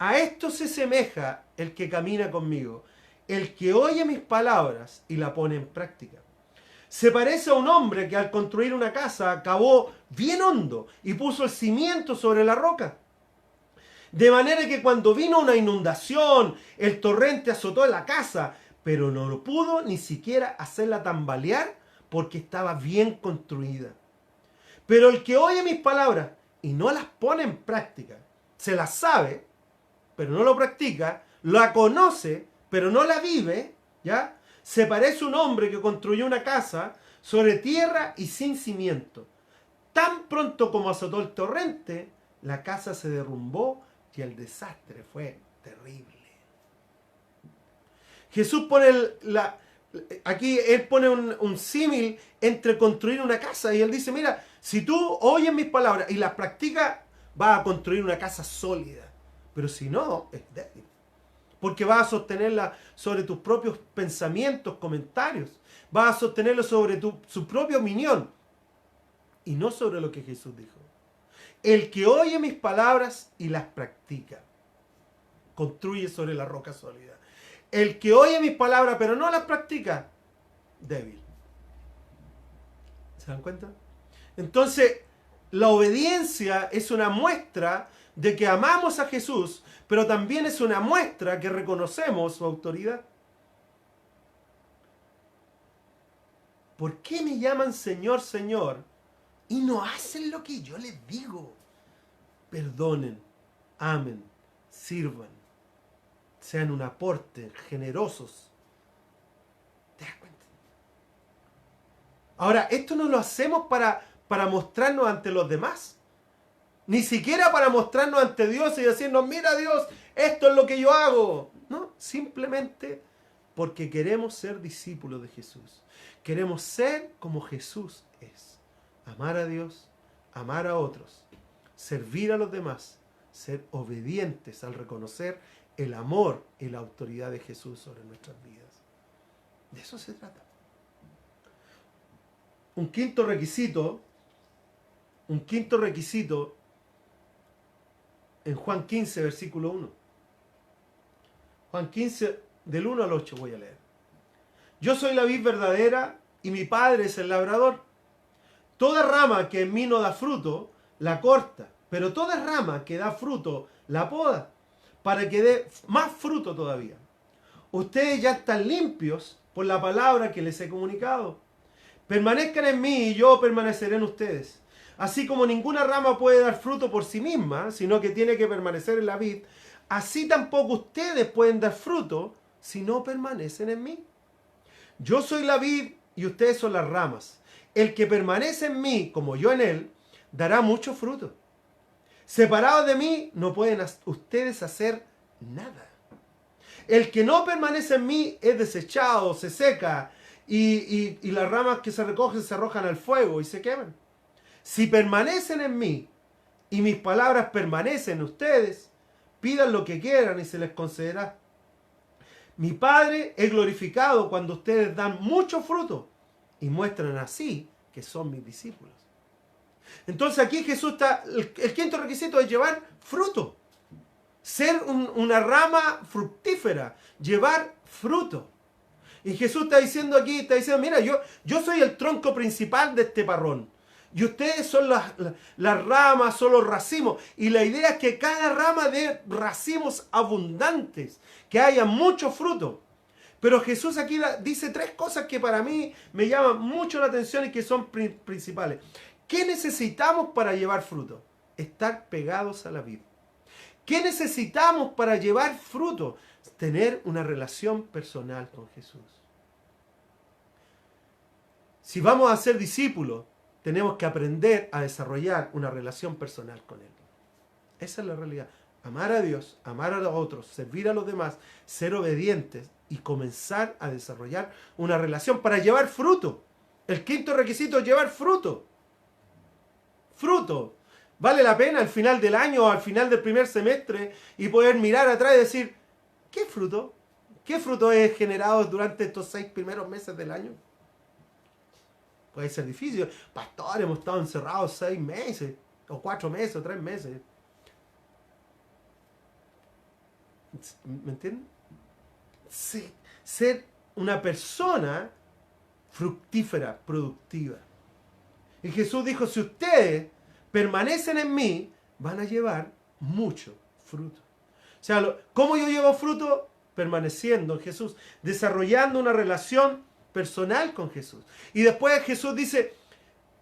a esto se semeja el que camina conmigo, el que oye mis palabras y la pone en práctica. Se parece a un hombre que al construir una casa cavó bien hondo y puso el cimiento sobre la roca. De manera que cuando vino una inundación, el torrente azotó la casa, pero no lo pudo ni siquiera hacerla tambalear porque estaba bien construida. Pero el que oye mis palabras y no las pone en práctica, se las sabe, pero no lo practica, la conoce, pero no la vive, ¿ya? Se parece a un hombre que construyó una casa sobre tierra y sin cimiento. Tan pronto como azotó el torrente, la casa se derrumbó y el desastre fue terrible. Jesús pone aquí él pone un símil entre construir una casa y él dice, mira, si tú oyes mis palabras y las practicas, vas a construir una casa sólida. Pero si no, es débil. Porque vas a sostenerla sobre tus propios pensamientos, comentarios. Vas a sostenerlo sobre su propia opinión. Y no sobre lo que Jesús dijo. El que oye mis palabras y las practica, construye sobre la roca sólida. El que oye mis palabras pero no las practica, débil. ¿Se dan cuenta? Entonces, la obediencia es una muestra de que amamos a Jesús, pero también es una muestra que reconocemos su autoridad. ¿Por qué me llaman Señor, Señor y no hacen lo que yo les digo? Perdonen, amen, sirvan, sean un aporte, generosos. ¿Te das cuenta? Ahora, esto no lo hacemos para mostrarnos ante los demás. Ni siquiera para mostrarnos ante Dios y decirnos, mira Dios, esto es lo que yo hago. No, simplemente porque queremos ser discípulos de Jesús. Queremos ser como Jesús es. Amar a Dios, amar a otros, servir a los demás, ser obedientes al reconocer el amor y la autoridad de Jesús sobre nuestras vidas. De eso se trata. Un quinto requisito en Juan 15, versículo 1. Juan 15, del 1 al 8 voy a leer. Yo soy la vid verdadera y mi Padre es el labrador. Toda rama que en mí no da fruto, la corta, pero toda rama que da fruto, la poda, para que dé más fruto todavía. Ustedes ya están limpios por la palabra que les he comunicado. Permanezcan en mí y yo permaneceré en ustedes. Así como ninguna rama puede dar fruto por sí misma, sino que tiene que permanecer en la vid, así tampoco ustedes pueden dar fruto si no permanecen en mí. Yo soy la vid y ustedes son las ramas. El que permanece en mí, como yo en él, dará mucho fruto. Separados de mí, no pueden ustedes hacer nada. El que no permanece en mí es desechado, se seca, y las ramas que se recogen se arrojan al fuego y se queman. Si permanecen en mí y mis palabras permanecen en ustedes, pidan lo que quieran y se les concederá. Mi Padre es glorificado cuando ustedes dan mucho fruto y muestran así que son mis discípulos. Entonces aquí Jesús está, el quinto requisito es llevar fruto. Ser una rama fructífera, llevar fruto. Y Jesús está diciendo aquí, está diciendo, mira, yo soy el tronco principal de este parrón. Y ustedes son las ramas, son los racimos. Y la idea es que cada rama dé racimos abundantes, que haya mucho fruto. Pero Jesús aquí dice tres cosas que para mí me llaman mucho la atención y que son principales. ¿Qué necesitamos para llevar fruto? Estar pegados a la vid. ¿Qué necesitamos para llevar fruto? Tener una relación personal con Jesús. Si vamos a ser discípulos, tenemos que aprender a desarrollar una relación personal con Él. Esa es la realidad. Amar a Dios, amar a los otros, servir a los demás, ser obedientes y comenzar a desarrollar una relación para llevar fruto. El quinto requisito es llevar fruto. Fruto. Vale la pena al final del año o al final del primer semestre y poder mirar atrás y decir, ¿qué fruto? ¿Qué fruto he generado durante estos 6 primeros meses del año? Puede ser difícil. Pastor, hemos estado encerrados 6 meses, o 4 meses, o 3 meses. ¿Me entienden? Sí. Ser una persona fructífera, productiva. Y Jesús dijo, si ustedes permanecen en mí, van a llevar mucho fruto. O sea, ¿cómo yo llevo fruto? Permaneciendo en Jesús, desarrollando una relación personal con Jesús. Y después Jesús dice,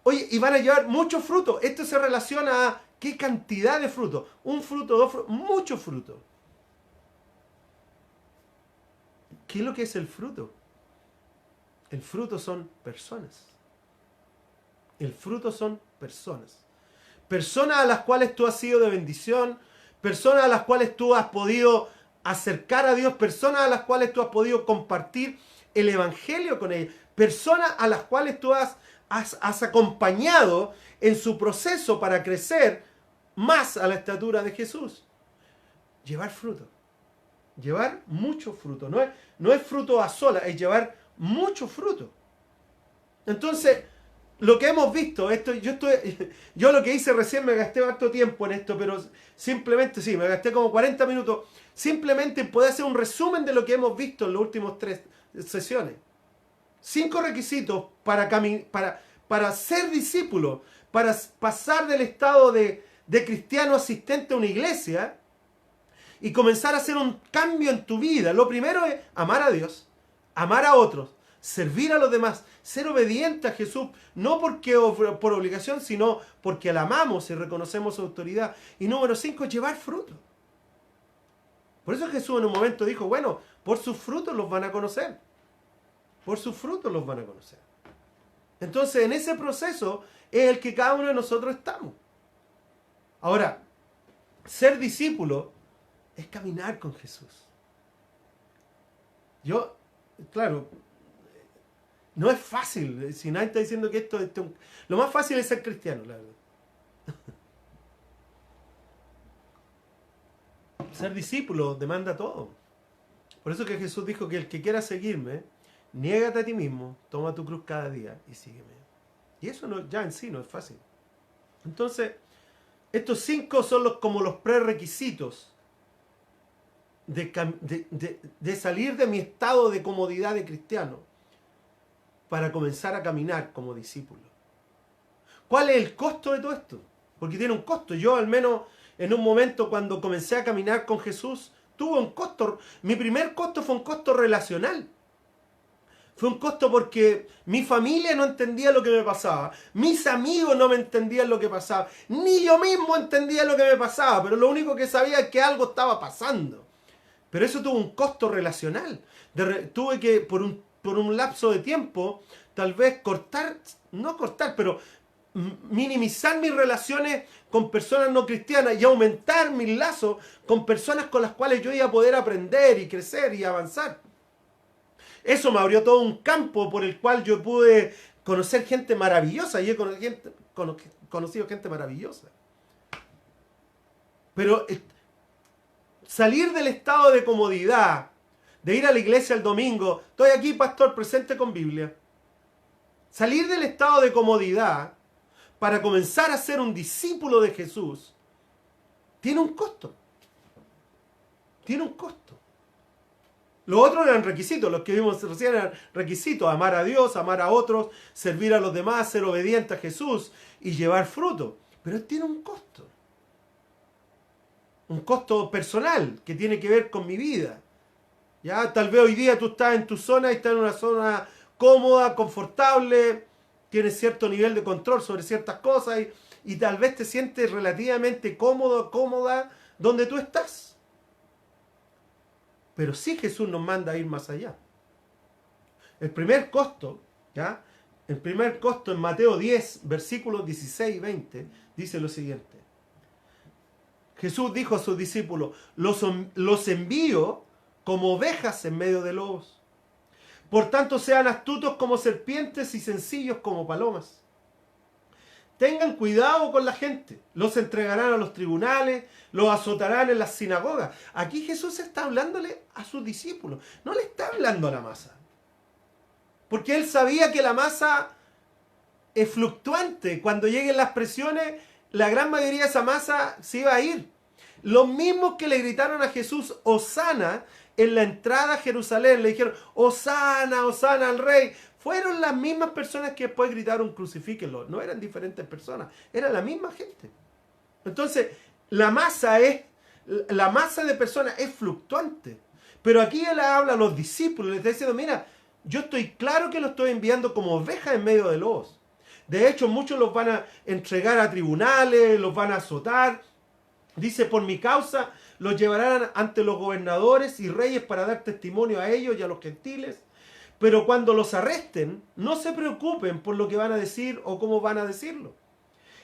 oye, y van a llevar mucho fruto. Esto se relaciona a qué cantidad de fruto. Un fruto, dos frutos, mucho fruto. ¿Qué es lo que es el fruto? El fruto son personas. El fruto son personas. Personas a las cuales tú has sido de bendición, personas a las cuales tú has podido acercar a Dios, personas a las cuales tú has podido compartir el evangelio con ellos, personas a las cuales tú has acompañado en su proceso para crecer más a la estatura de Jesús. Llevar fruto. Llevar mucho fruto. No es fruto a sola, es llevar mucho fruto. Entonces, lo que hemos visto, yo lo que hice recién me gasté harto tiempo en esto, pero simplemente sí, me gasté como 40 minutos, simplemente poder hacer un resumen de lo que hemos visto en las últimas 3 sesiones. 5 requisitos para ser discípulo, para pasar del estado de cristiano asistente a una iglesia y comenzar a hacer un cambio en tu vida. Lo primero es amar a Dios, amar a otros, servir a los demás, ser obediente a Jesús, no porque por obligación, sino porque la amamos y reconocemos su autoridad. Y número 5, llevar fruto. Por eso Jesús en un momento dijo, bueno, por sus frutos los van a conocer. Por sus frutos los van a conocer. Entonces, en ese proceso es el que cada uno de nosotros estamos. Ahora, ser discípulo es caminar con Jesús. Claro, no es fácil. Si nadie está diciendo que lo más fácil es ser cristiano, la verdad. Ser discípulo demanda todo. Por eso que Jesús dijo que el que quiera seguirme, niégate a ti mismo, toma tu cruz cada día y sígueme. Y eso ya en sí no es fácil. Entonces, estos 5 son como los prerequisitos de salir de mi estado de comodidad de cristiano para comenzar a caminar como discípulo. ¿Cuál es el costo de todo esto? Porque tiene un costo. Yo al menos en un momento cuando comencé a caminar con Jesús, tuvo un costo. Mi primer costo fue un costo relacional. Fue un costo porque mi familia no entendía lo que me pasaba. Mis amigos no me entendían lo que pasaba. Ni yo mismo entendía lo que me pasaba. Pero lo único que sabía es que algo estaba pasando. Pero eso tuvo un costo relacional. Tuve que, por un lapso de tiempo, tal vez pero minimizar mis relaciones con personas no cristianas y aumentar mis lazos con personas con las cuales yo iba a poder aprender y crecer y avanzar. Eso me abrió todo un campo por el cual yo pude conocer gente maravillosa y he conocido gente maravillosa. Pero salir del estado de comodidad, de ir a la iglesia el domingo, estoy aquí, pastor, presente con Biblia. Salir del estado de comodidad para comenzar a ser un discípulo de Jesús tiene un costo. Tiene un costo. Los otros eran requisitos, los que vimos recién eran requisitos: amar a Dios, amar a otros, servir a los demás, ser obediente a Jesús y llevar fruto. Pero tiene un costo. Un costo personal que tiene que ver con mi vida. Ya, tal vez hoy día tú estás en tu zona y estás en una zona cómoda, confortable, tienes cierto nivel de control sobre ciertas cosas y tal vez te sientes relativamente cómodo, cómoda donde tú estás. Pero sí, Jesús nos manda a ir más allá. El primer costo, ¿ya? El primer costo en Mateo 10, versículos 16 y 20, dice lo siguiente. Jesús dijo a sus discípulos: los envío como ovejas en medio de lobos. Por tanto, sean astutos como serpientes y sencillos como palomas. Tengan cuidado con la gente. Los entregarán a los tribunales, los azotarán en las sinagogas. Aquí Jesús está hablándole a sus discípulos. No le está hablando a la masa. Porque él sabía que la masa es fluctuante. Cuando lleguen las presiones, la gran mayoría de esa masa se iba a ir. Los mismos que le gritaron a Jesús Hosana en la entrada a Jerusalén, le dijeron Hosana, Hosana al rey, fueron las mismas personas que después gritaron crucifíquenlo. No eran diferentes personas, era la misma gente. Entonces, la masa de personas es fluctuante. Pero aquí él habla a los discípulos, les está diciendo: mira, yo estoy claro que los estoy enviando como ovejas en medio de lobos. De hecho, muchos los van a entregar a tribunales, los van a azotar. Dice: por mi causa los llevarán ante los gobernadores y reyes para dar testimonio a ellos y a los gentiles. Pero cuando los arresten, no se preocupen por lo que van a decir o cómo van a decirlo.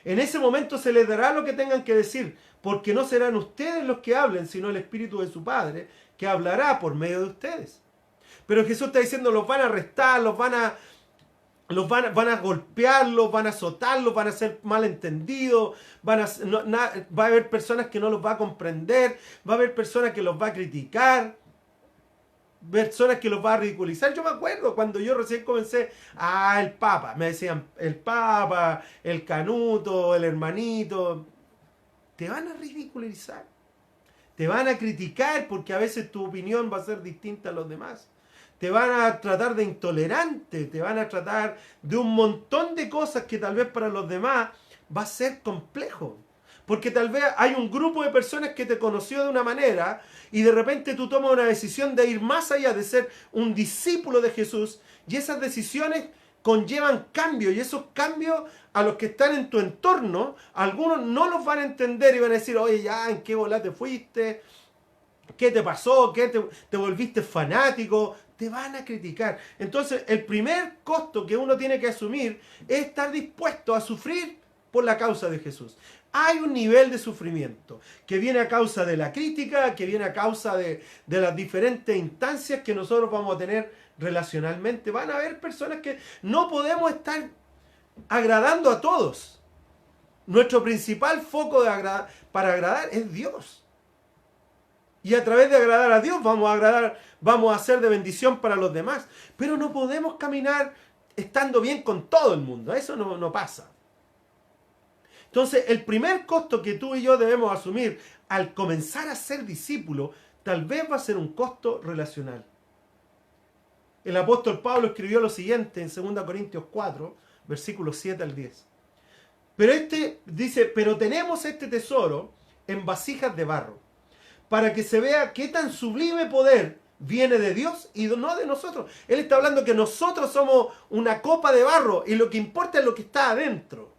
En ese momento se les dará lo que tengan que decir, porque no serán ustedes los que hablen, sino el Espíritu de su Padre, que hablará por medio de ustedes. Pero Jesús está diciendo: los van a arrestar, van a golpearlos, van a azotarlos, van a ser malentendidos, va a haber personas que no los va a comprender, va a haber personas que los va a criticar, personas que los va a ridiculizar. Yo me acuerdo cuando yo recién comencé, el Papa, me decían el Papa, el Canuto, el hermanito. Te van a ridiculizar, te van a criticar porque a veces tu opinión va a ser distinta a los demás. Te van a tratar de intolerante, te van a tratar de un montón de cosas que tal vez para los demás va a ser complejo. Porque tal vez hay un grupo de personas que te conoció de una manera y de repente tú tomas una decisión de ir más allá, de ser un discípulo de Jesús, y esas decisiones conllevan cambios, y esos cambios a los que están en tu entorno, algunos no los van a entender y van a decir: oye, ya, ¿en qué bola te fuiste? ¿Qué te pasó? ¿Qué te volviste fanático? Te van a criticar. Entonces, el primer costo que uno tiene que asumir es estar dispuesto a sufrir por la causa de Jesús. Hay un nivel de sufrimiento que viene a causa de la crítica, que viene a causa de las diferentes instancias que nosotros vamos a tener relacionalmente. Van a haber personas que no podemos estar agradando a todos. Nuestro principal foco para agradar es Dios. Y a través de agradar a Dios vamos a ser de bendición para los demás. Pero no podemos caminar estando bien con todo el mundo. Eso no pasa. Entonces, el primer costo que tú y yo debemos asumir al comenzar a ser discípulos, tal vez va a ser un costo relacional. El apóstol Pablo escribió lo siguiente en 2 Corintios 4, versículos 7 al 10. Pero dice: pero tenemos este tesoro en vasijas de barro, para que se vea qué tan sublime poder viene de Dios y no de nosotros. Él está hablando que nosotros somos una copa de barro y lo que importa es lo que está adentro,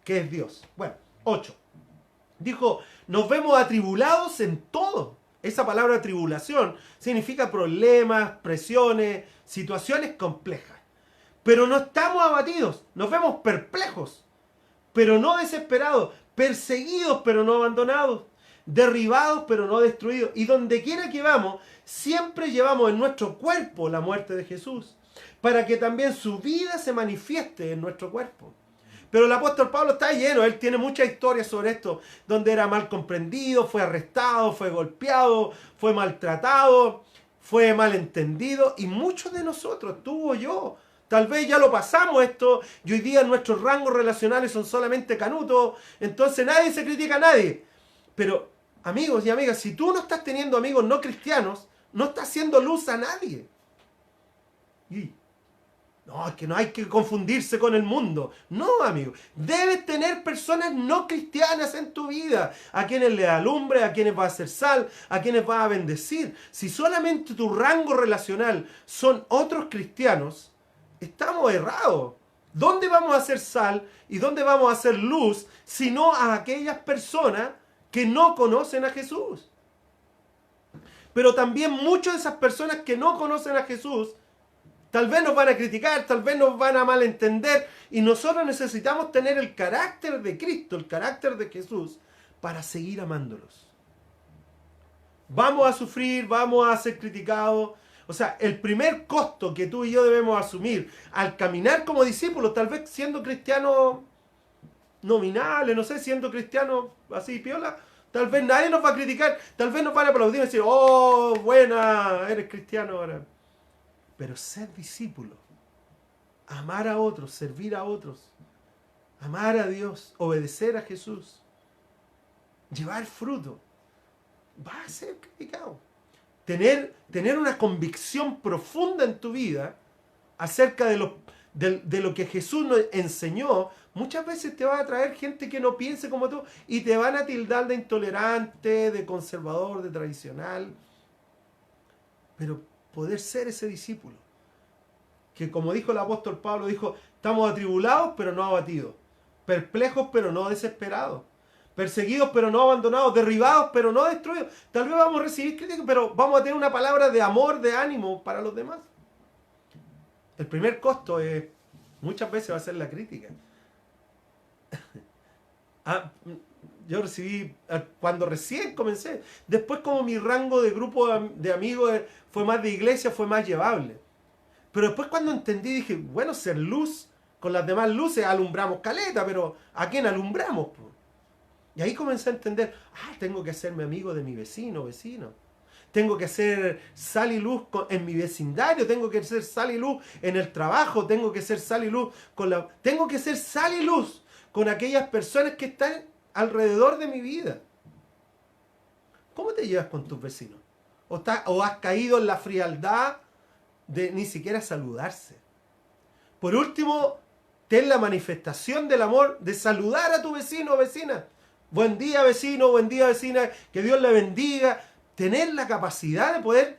que es Dios. Bueno, 8. Dijo, nos vemos atribulados en todo. Esa palabra tribulación significa problemas, presiones, situaciones complejas. Pero no estamos abatidos, nos vemos perplejos, pero no desesperados, perseguidos pero no abandonados, derribados pero no destruidos. Y donde quiera que vamos, siempre llevamos en nuestro cuerpo la muerte de Jesús, para que también su vida se manifieste en nuestro cuerpo. Pero el apóstol Pablo está lleno, él tiene muchas historias sobre esto, donde era mal comprendido, fue arrestado, fue golpeado, fue maltratado, fue malentendido, y muchos de nosotros, tú o yo, tal vez ya lo pasamos esto, y hoy día nuestros rangos relacionales son solamente canutos, entonces nadie se critica a nadie. Pero, amigos y amigas, si tú no estás teniendo amigos no cristianos, no estás haciendo luz a nadie. Y no, es que no hay que confundirse con el mundo. No, amigo. Debes tener personas no cristianas en tu vida, a quienes le alumbre, a quienes va a hacer sal, a quienes va a bendecir. Si solamente tu rango relacional son otros cristianos, estamos errados. ¿Dónde vamos a hacer sal y dónde vamos a hacer luz si no a aquellas personas que no conocen a Jesús? Pero también muchas de esas personas que no conocen a Jesús tal vez nos van a criticar, tal vez nos van a malentender, y nosotros necesitamos tener el carácter de Cristo, el carácter de Jesús, para seguir amándolos. Vamos a sufrir, vamos a ser criticados. O sea, el primer costo que tú y yo debemos asumir al caminar como discípulos, tal vez siendo cristianos nominales, no sé, siendo cristianos así piola, tal vez nadie nos va a criticar, tal vez nos van a aplaudir y decir, oh, buena, eres cristiano ahora. Pero ser discípulo, amar a otros, servir a otros, amar a Dios, obedecer a Jesús, llevar fruto, va a ser criticado. Tener una convicción profunda en tu vida acerca de lo que Jesús nos enseñó, muchas veces te va a traer gente que no piense como tú y te van a tildar de intolerante, de conservador, de tradicional. Pero poder ser ese discípulo, que como dijo el apóstol Pablo, dijo, estamos atribulados pero no abatidos, perplejos pero no desesperados, perseguidos pero no abandonados, derribados pero no destruidos. Tal vez vamos a recibir críticas, pero vamos a tener una palabra de amor, de ánimo para los demás. El primer costo muchas veces va a ser la crítica. Yo recibí cuando recién comencé. Después, como mi rango de grupo de amigos fue más de iglesia, fue más llevable. Pero después cuando entendí, dije, bueno, ser luz con las demás luces, alumbramos caleta, pero ¿a quién alumbramos? Y ahí comencé a entender, tengo que hacerme amigo de mi vecino. Tengo que hacer sal y luz en mi vecindario, tengo que hacer sal y luz en el trabajo, tengo que ser sal y luz tengo que ser sal y luz con aquellas personas que están alrededor de mi vida. ¿Cómo te llevas con tus vecinos? ¿O has caído en la frialdad de ni siquiera saludarse? Por último, ten la manifestación del amor de saludar a tu vecino o vecina. Buen día, vecino, buen día, vecina, que Dios le bendiga. Tener la capacidad de poder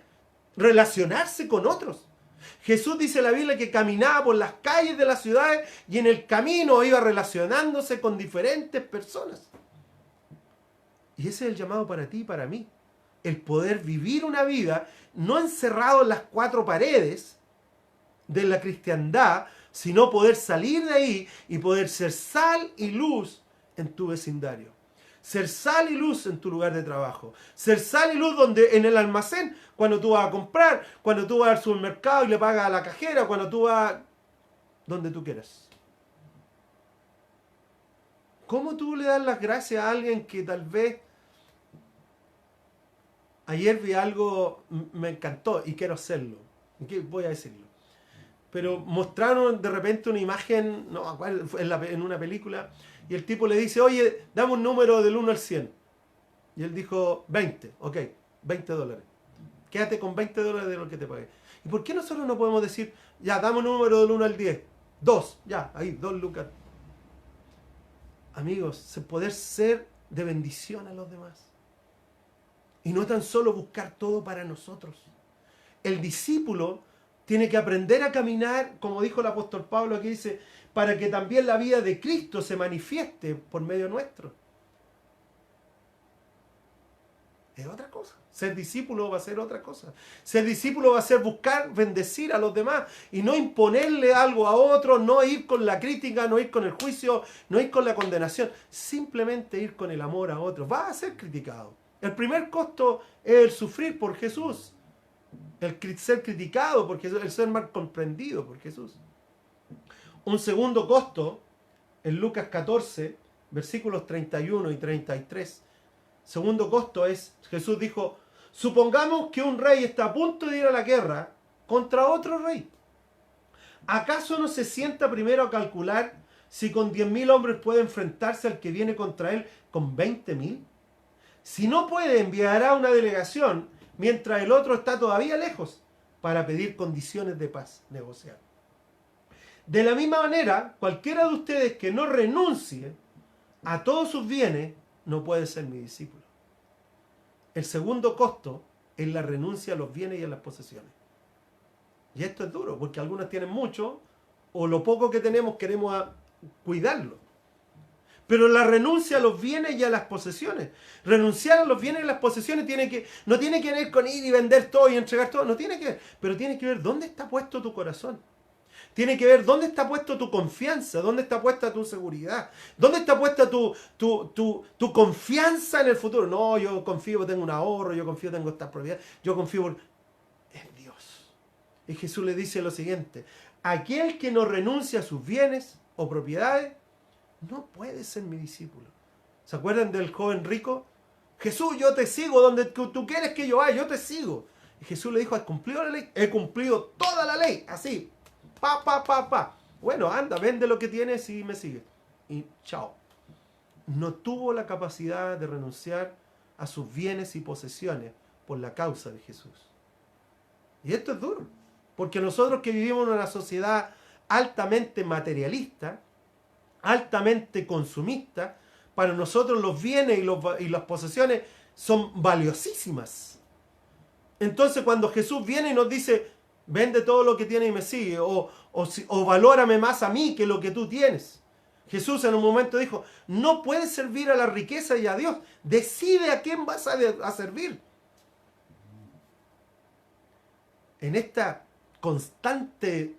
relacionarse con otros. Jesús dice en la Biblia que caminaba por las calles de las ciudades y en el camino iba relacionándose con diferentes personas. Y ese es el llamado para ti y para mí. El poder vivir una vida no encerrado en las cuatro paredes de la cristiandad, sino poder salir de ahí y poder ser sal y luz en tu vecindario. Ser sal y luz en tu lugar de trabajo. Ser sal y luz en el almacén, cuando tú vas a comprar, cuando tú vas al supermercado y le pagas a la cajera, cuando tú vas donde tú quieras. ¿Cómo tú le das las gracias a alguien que tal vez ayer vi algo, me encantó y quiero hacerlo? Voy a decirlo. Pero mostraron de repente una imagen, no me acuerdo, en una película, y el tipo le dice, oye, dame un número del 1 al 100. Y él dijo, 20, ok, $20. Quédate con $20 de lo que te pagué. ¿Y por qué nosotros no podemos decir, ya, dame un número del 1 al 10? 2, ya, ahí, 2 lucas. Amigos, poder ser de bendición a los demás. Y no tan solo buscar todo para nosotros. El discípulo tiene que aprender a caminar, como dijo el apóstol Pablo aquí, dice, para que también la vida de Cristo se manifieste por medio nuestro. Es otra cosa. Ser discípulo va a ser otra cosa. Ser discípulo va a ser buscar bendecir a los demás y no imponerle algo a otros, no ir con la crítica, no ir con el juicio, no ir con la condenación. Simplemente ir con el amor a otros. Va a ser criticado. El primer costo es el sufrir por Jesús. El ser criticado por Jesús, el ser mal comprendido por Jesús. Un segundo costo, en Lucas 14, versículos 31 y 33. Segundo costo es, Jesús dijo, supongamos que un rey está a punto de ir a la guerra contra otro rey. ¿Acaso no se sienta primero a calcular si con 10.000 hombres puede enfrentarse al que viene contra él con 20.000? Si no puede, enviará una delegación mientras el otro está todavía lejos para pedir condiciones de paz, negociar. De la misma manera, cualquiera de ustedes que no renuncie a todos sus bienes no puede ser mi discípulo. El segundo costo es la renuncia a los bienes y a las posesiones. Y esto es duro, porque algunos tienen mucho, o lo poco que tenemos queremos cuidarlo. Pero la renuncia a los bienes y a las posesiones. Renunciar a los bienes y a las posesiones no tiene que ver con ir y vender todo y entregar todo, no tiene que ver. Pero tiene que ver dónde está puesto tu corazón. Tiene que ver dónde está puesto tu confianza, dónde está puesta tu seguridad, dónde está puesta tu confianza en el futuro. No, yo confío, tengo un ahorro, yo confío, tengo esta propiedad, yo confío en Dios. Y Jesús le dice lo siguiente, aquel que no renuncia a sus bienes o propiedades, no puede ser mi discípulo. ¿Se acuerdan del joven rico? Jesús, yo te sigo, donde tú quieres que yo vaya, yo te sigo. Y Jesús le dijo, ¿has cumplido la ley? He cumplido toda la ley, así. Pa. Bueno, anda, vende lo que tienes y me sigue. Y chao. No tuvo la capacidad de renunciar a sus bienes y posesiones por la causa de Jesús. Y esto es duro, porque nosotros que vivimos en una sociedad altamente materialista, altamente consumista, para nosotros los bienes y las posesiones son valiosísimas. Entonces cuando Jesús viene y nos dice, vende todo lo que tienes y me sigue, o valórame más a mí que lo que tú tienes. Jesús en un momento dijo, no puedes servir a la riqueza y a Dios, decide a quién vas a servir. En esta constante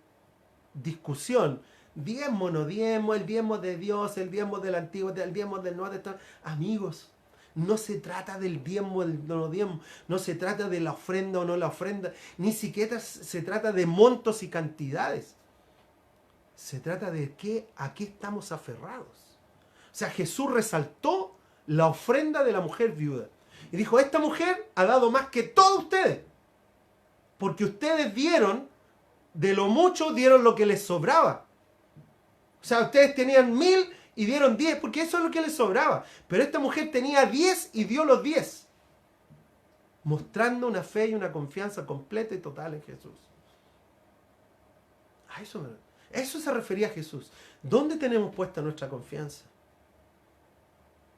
discusión, diezmo, no diezmo, el diezmo de Dios, el diezmo del Antiguo, el diezmo del Nuevo Testamento. Amigos, no se trata del diezmo, del no diezmo, no se trata de la ofrenda o no la ofrenda, ni siquiera se trata de montos y cantidades. Se trata de a qué estamos aferrados. O sea, Jesús resaltó la ofrenda de la mujer viuda. Y dijo, esta mujer ha dado más que todos ustedes. Porque ustedes dieron, de lo mucho dieron lo que les sobraba. O sea, ustedes tenían 1.000 y dieron 10, porque eso es lo que les sobraba. Pero esta mujer tenía 10 y dio los 10. Mostrando una fe y una confianza completa y total en Jesús. A eso se refería Jesús. ¿Dónde tenemos puesta nuestra confianza?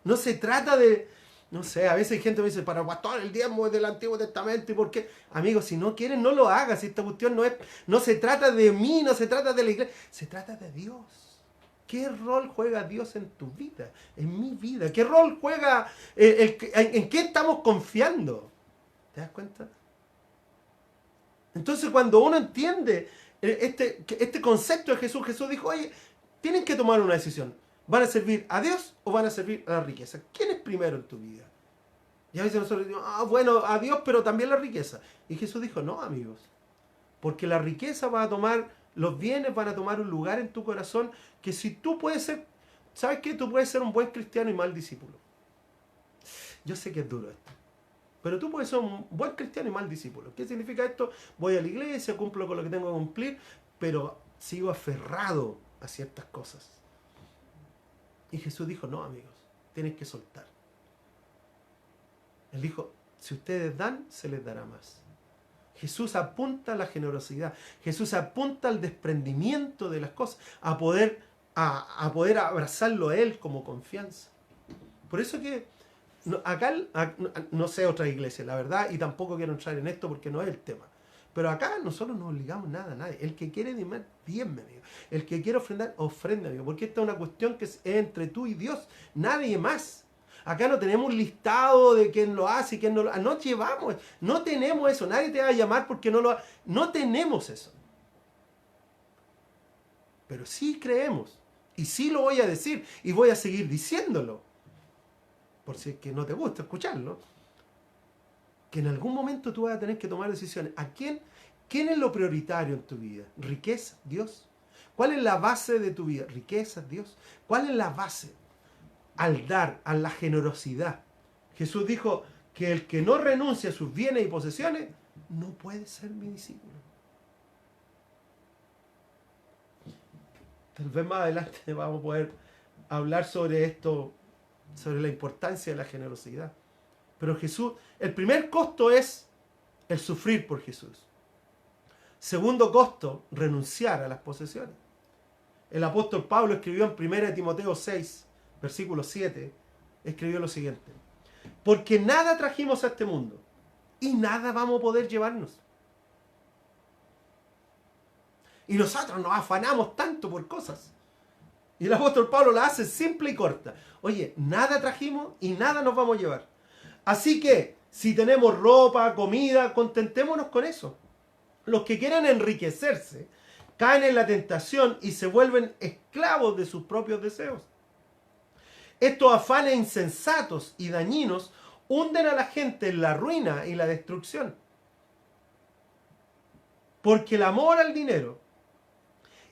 No se trata de... No sé, a veces hay gente que me dice, para pastor, el diezmo es del Antiguo Testamento, ¿y por qué? Amigos, si no quieren, no lo hagas. Si esta cuestión no se trata de mí, no se trata de la iglesia, se trata de Dios. ¿Qué rol juega Dios en tu vida? En mi vida. ¿Qué rol juega? ¿En qué estamos confiando? ¿Te das cuenta? Entonces, cuando uno entiende este concepto de Jesús, Jesús dijo, oye, tienen que tomar una decisión. ¿Van a servir a Dios o van a servir a la riqueza? ¿Quién es primero en tu vida? Y a veces nosotros decimos, bueno, a Dios, pero también la riqueza. Y Jesús dijo, no, amigos. Porque la riqueza va a tomar, los bienes van a tomar un lugar en tu corazón que si tú puedes ser, ¿sabes qué? Tú puedes ser un buen cristiano y mal discípulo. Yo sé que es duro esto. Pero tú puedes ser un buen cristiano y mal discípulo. ¿Qué significa esto? Voy a la iglesia, cumplo con lo que tengo que cumplir, pero sigo aferrado a ciertas cosas. Y Jesús dijo, no, amigos, tienes que soltar. Él dijo, si ustedes dan, se les dará más. Jesús apunta a la generosidad. Jesús apunta al desprendimiento de las cosas, a poder abrazarlo a Él como confianza. Por eso que acá, no sé otra iglesia, la verdad, y tampoco quiero entrar en esto porque no es el tema. Pero acá nosotros no obligamos nada a nadie. El que quiere diezmar, diezme, amigo. El que quiere ofrendar, ofrenda, amigo. Porque esta es una cuestión que es entre tú y Dios. Nadie más. Acá no tenemos un listado de quién lo hace y quién no lo hace. No llevamos, no tenemos eso. Nadie te va a llamar porque no lo hace. No tenemos eso. Pero sí creemos. Y sí lo voy a decir. Y voy a seguir diciéndolo. Por si es que no te gusta escucharlo. Que en algún momento tú vas a tener que tomar decisiones. ¿Quién es lo prioritario en tu vida? ¿Riqueza? ¿Dios? ¿Cuál es la base de tu vida? ¿Riqueza? ¿Dios? ¿Cuál es la base? Al dar, a la generosidad. Jesús dijo que el que no renuncia a sus bienes y posesiones no puede ser mi discípulo. Tal vez más adelante vamos a poder hablar sobre esto, sobre la importancia de la generosidad. Pero Jesús, el primer costo es el sufrir por Jesús. Segundo costo, renunciar a las posesiones. El apóstol Pablo escribió en 1 Timoteo 6, versículo 7, escribió lo siguiente: porque nada trajimos a este mundo y nada vamos a poder llevarnos. Y nosotros nos afanamos tanto por cosas. Y el apóstol Pablo la hace simple y corta. Oye, nada trajimos y nada nos vamos a llevar. Así que, si tenemos ropa, comida, contentémonos con eso. Los que quieren enriquecerse caen en la tentación y se vuelven esclavos de sus propios deseos. Estos afanes insensatos y dañinos hunden a la gente en la ruina y la destrucción. Porque el amor al dinero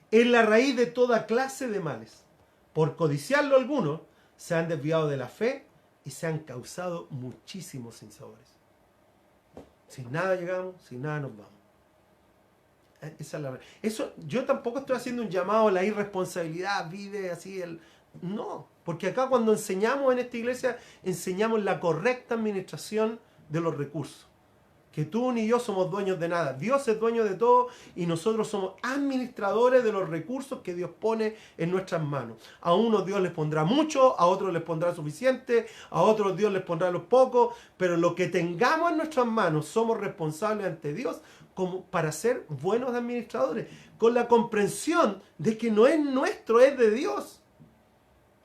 es la raíz de toda clase de males. Por codiciarlo algunos, se han desviado de la fe y se han causado muchísimos sinsabores. Sin nada llegamos, sin nada nos vamos. Esa es la verdad. Eso, yo tampoco estoy haciendo un llamado a la irresponsabilidad, vive así el... No, porque acá cuando enseñamos en esta iglesia, enseñamos la correcta administración de los recursos. Que tú ni yo somos dueños de nada. Dios es dueño de todo y nosotros somos administradores de los recursos que Dios pone en nuestras manos. A unos Dios les pondrá mucho, a otros les pondrá suficiente, a otros Dios les pondrá los pocos, pero lo que tengamos en nuestras manos somos responsables ante Dios como para ser buenos administradores, con la comprensión de que no es nuestro, es de Dios.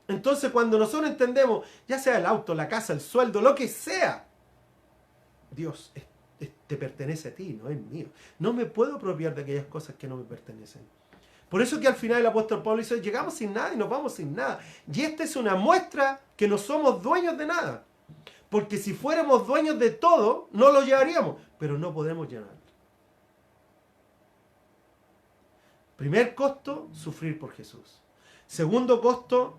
Entonces cuando nosotros entendemos, ya sea el auto, la casa, el sueldo, lo que sea, Dios te pertenece a ti, no es mío. No me puedo apropiar de aquellas cosas que no me pertenecen. Por eso que al final el apóstol Pablo dice, llegamos sin nada y nos vamos sin nada. Y esta es una muestra que no somos dueños de nada. Porque si fuéramos dueños de todo, no lo llevaríamos, pero no podemos llevarlo. Primer costo, sufrir por Jesús. Segundo costo,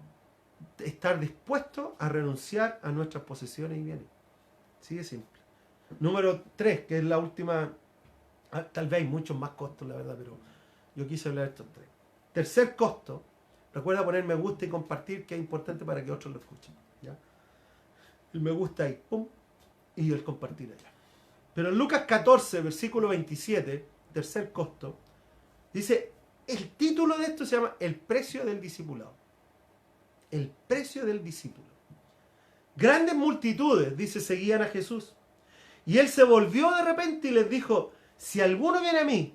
estar dispuesto a renunciar a nuestras posesiones y bienes. Así de simple. Número 3, que es la última. Tal vez hay muchos más costos, la verdad, pero yo quise hablar de estos 3. Tercer costo, recuerda poner me gusta y compartir, que es importante para que otros lo escuchen. ¿Ya? El me gusta ahí, pum, y el compartir allá. Pero en Lucas 14, versículo 27, tercer costo, dice, el título de esto se llama El precio del discipulado. El precio del discípulo. Grandes multitudes, dice, seguían a Jesús. Y él se volvió de repente y les dijo, si alguno viene a mí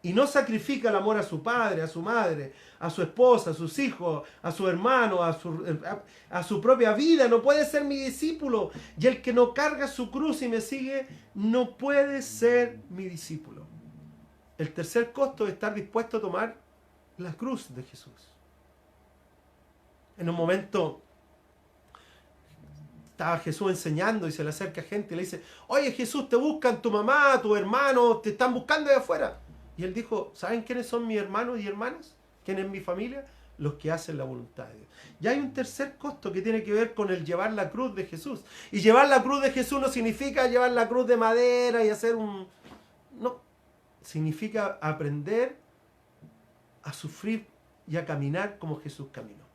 y no sacrifica el amor a su padre, a su madre, a su esposa, a sus hijos, a su hermano, a su propia vida, no puede ser mi discípulo. Y el que no carga su cruz y me sigue, no puede ser mi discípulo. El tercer costo es estar dispuesto a tomar la cruz de Jesús. En un momento estaba Jesús enseñando y se le acerca gente y le dice, oye Jesús, te buscan tu mamá, tu hermano, te están buscando de afuera. Y él dijo, ¿saben quiénes son mis hermanos y hermanas? ¿Quién es mi familia? Los que hacen la voluntad de Dios. Y hay un tercer costo que tiene que ver con el llevar la cruz de Jesús. Y llevar la cruz de Jesús no significa llevar la cruz de madera y hacer un... No, significa aprender a sufrir y a caminar como Jesús caminó.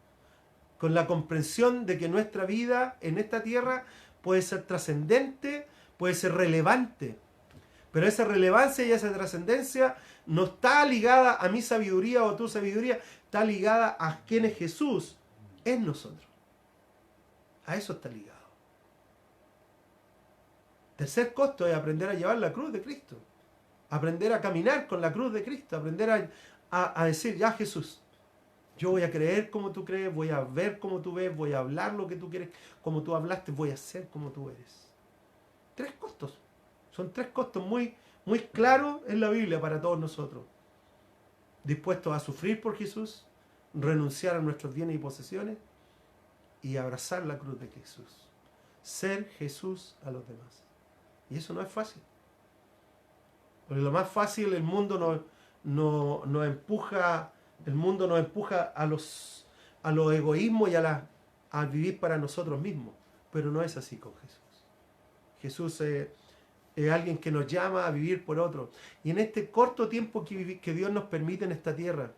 Con la comprensión de que nuestra vida en esta tierra puede ser trascendente, puede ser relevante. Pero esa relevancia y esa trascendencia no está ligada a mi sabiduría o a tu sabiduría, está ligada a quién es Jesús en nosotros. A eso está ligado. Tercer costo es aprender a llevar la cruz de Cristo. Aprender a caminar con la cruz de Cristo. Aprender a decir, ya Jesús, yo voy a creer como tú crees, voy a ver como tú ves, voy a hablar lo que tú quieres, como tú hablaste, voy a ser como tú eres. Tres costos. Son tres costos muy, muy claros en la Biblia para todos nosotros. Dispuestos a sufrir por Jesús, renunciar a nuestros bienes y posesiones y abrazar la cruz de Jesús. Ser Jesús a los demás. Y eso no es fácil. Porque lo más fácil, el mundo nos empuja, a los egoísmos y a vivir para nosotros mismos. Pero no es así con Jesús. Jesús es alguien que nos llama a vivir por otro. Y en este corto tiempo que Dios nos permite en esta tierra,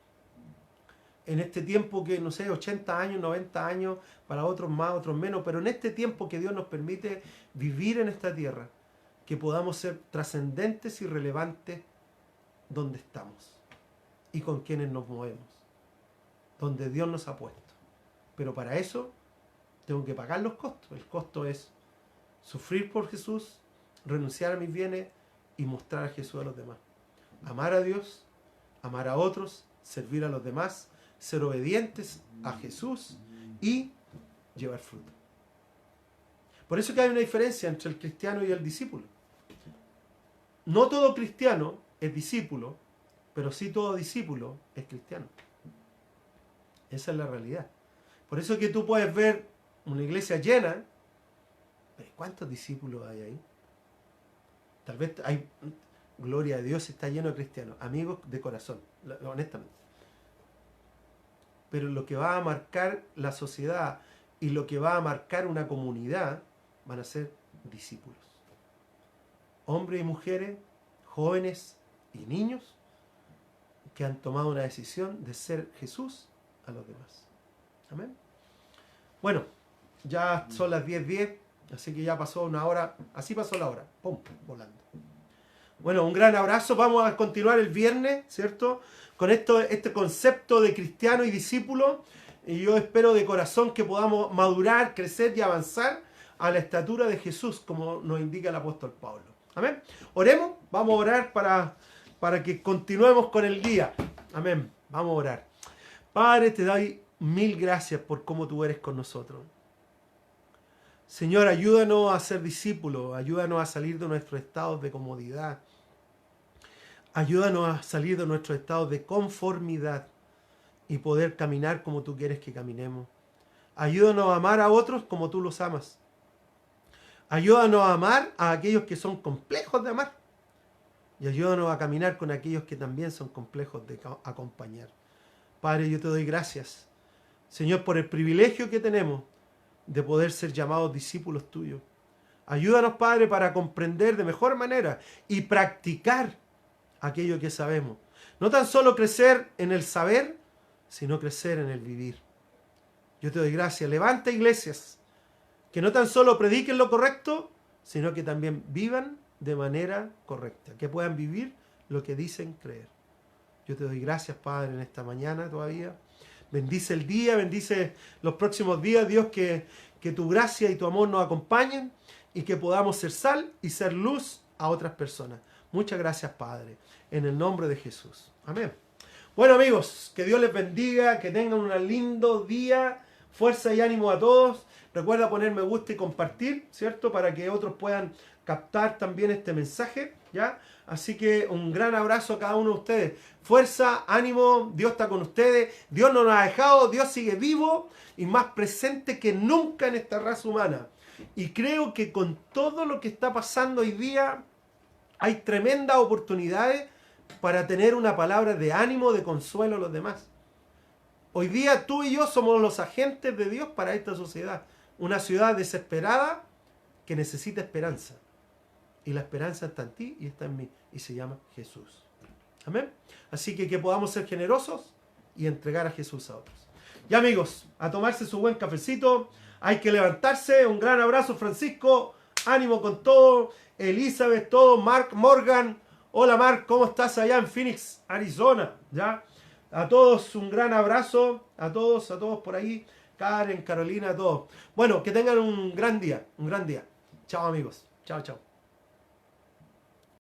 en este tiempo que, no sé, 80 años, 90 años, para otros más, otros menos, pero en este tiempo que Dios nos permite vivir en esta tierra, que podamos ser trascendentes y relevantes donde estamos y con quienes nos movemos, donde Dios nos ha puesto. Pero para eso tengo que pagar los costos. El costo es sufrir por Jesús, renunciar a mis bienes y mostrar a Jesús a los demás. Amar a Dios, amar a otros, servir a los demás, ser obedientes a Jesús y llevar fruto. Por eso que hay una diferencia entre el cristiano y el discípulo. No todo cristiano es discípulo, pero sí todo discípulo es cristiano. Esa es la realidad. Por eso que tú puedes ver una iglesia llena, pero ¿cuántos discípulos hay ahí? Tal vez hay, gloria a Dios, está lleno de cristianos, amigos de corazón, honestamente. Pero lo que va a marcar la sociedad y lo que va a marcar una comunidad van a ser discípulos. Hombres y mujeres, jóvenes y niños que han tomado una decisión de ser Jesús a los demás. Amén. Bueno, ya son las 10:10, así que ya pasó una hora, así pasó la hora, pum, volando. Bueno, un gran abrazo, vamos a continuar el viernes, ¿cierto? Con este concepto de cristiano y discípulo, y yo espero de corazón que podamos madurar, crecer y avanzar a la estatura de Jesús, como nos indica el apóstol Pablo. Amén. Oremos, vamos a orar para que continuemos con el día. Amén. Vamos a orar. Padre, te doy mil gracias por cómo tú eres con nosotros. Señor, ayúdanos a ser discípulos, ayúdanos a salir de nuestros estados de comodidad. Ayúdanos a salir de nuestros estados de conformidad y poder caminar como tú quieres que caminemos. Ayúdanos a amar a otros como tú los amas. Ayúdanos a amar a aquellos que son complejos de amar. Y ayúdanos a caminar con aquellos que también son complejos de acompañar. Padre, yo te doy gracias, Señor, por el privilegio que tenemos de poder ser llamados discípulos tuyos. Ayúdanos, Padre, para comprender de mejor manera y practicar aquello que sabemos. No tan solo crecer en el saber, sino crecer en el vivir. Yo te doy gracias. Levanta iglesias que no tan solo prediquen lo correcto, sino que también vivan de manera correcta, que puedan vivir lo que dicen creer. Yo te doy gracias, Padre, en esta mañana todavía. Bendice el día, bendice los próximos días, Dios, que tu gracia y tu amor nos acompañen y que podamos ser sal y ser luz a otras personas. Muchas gracias, Padre, en el nombre de Jesús. Amén. Bueno, amigos, que Dios les bendiga, que tengan un lindo día, fuerza y ánimo a todos. Recuerda poner me gusta y compartir, ¿cierto? Para que otros puedan captar también este mensaje, ¿ya? Así que un gran abrazo a cada uno de ustedes. Fuerza, ánimo, Dios está con ustedes. Dios no nos ha dejado, Dios sigue vivo y más presente que nunca en esta raza humana. Y creo que con todo lo que está pasando hoy día, hay tremendas oportunidades para tener una palabra de ánimo, de consuelo a los demás. Hoy día tú y yo somos los agentes de Dios para esta sociedad. Una ciudad desesperada que necesita esperanza. Y la esperanza está en ti y está en mí. Y se llama Jesús. Amén. Así que podamos ser generosos y entregar a Jesús a otros. Ya, amigos, a tomarse su buen cafecito. Hay que levantarse. Un gran abrazo, Francisco. Ánimo con todo. Elizabeth, todo. Mark, Morgan. Hola, Mark. ¿Cómo estás allá en Phoenix, Arizona? ¿Ya? A todos un gran abrazo. A todos por ahí. Karen, Carolina, todos. Bueno, que tengan un gran día, un gran día. Chao amigos, chao, chao.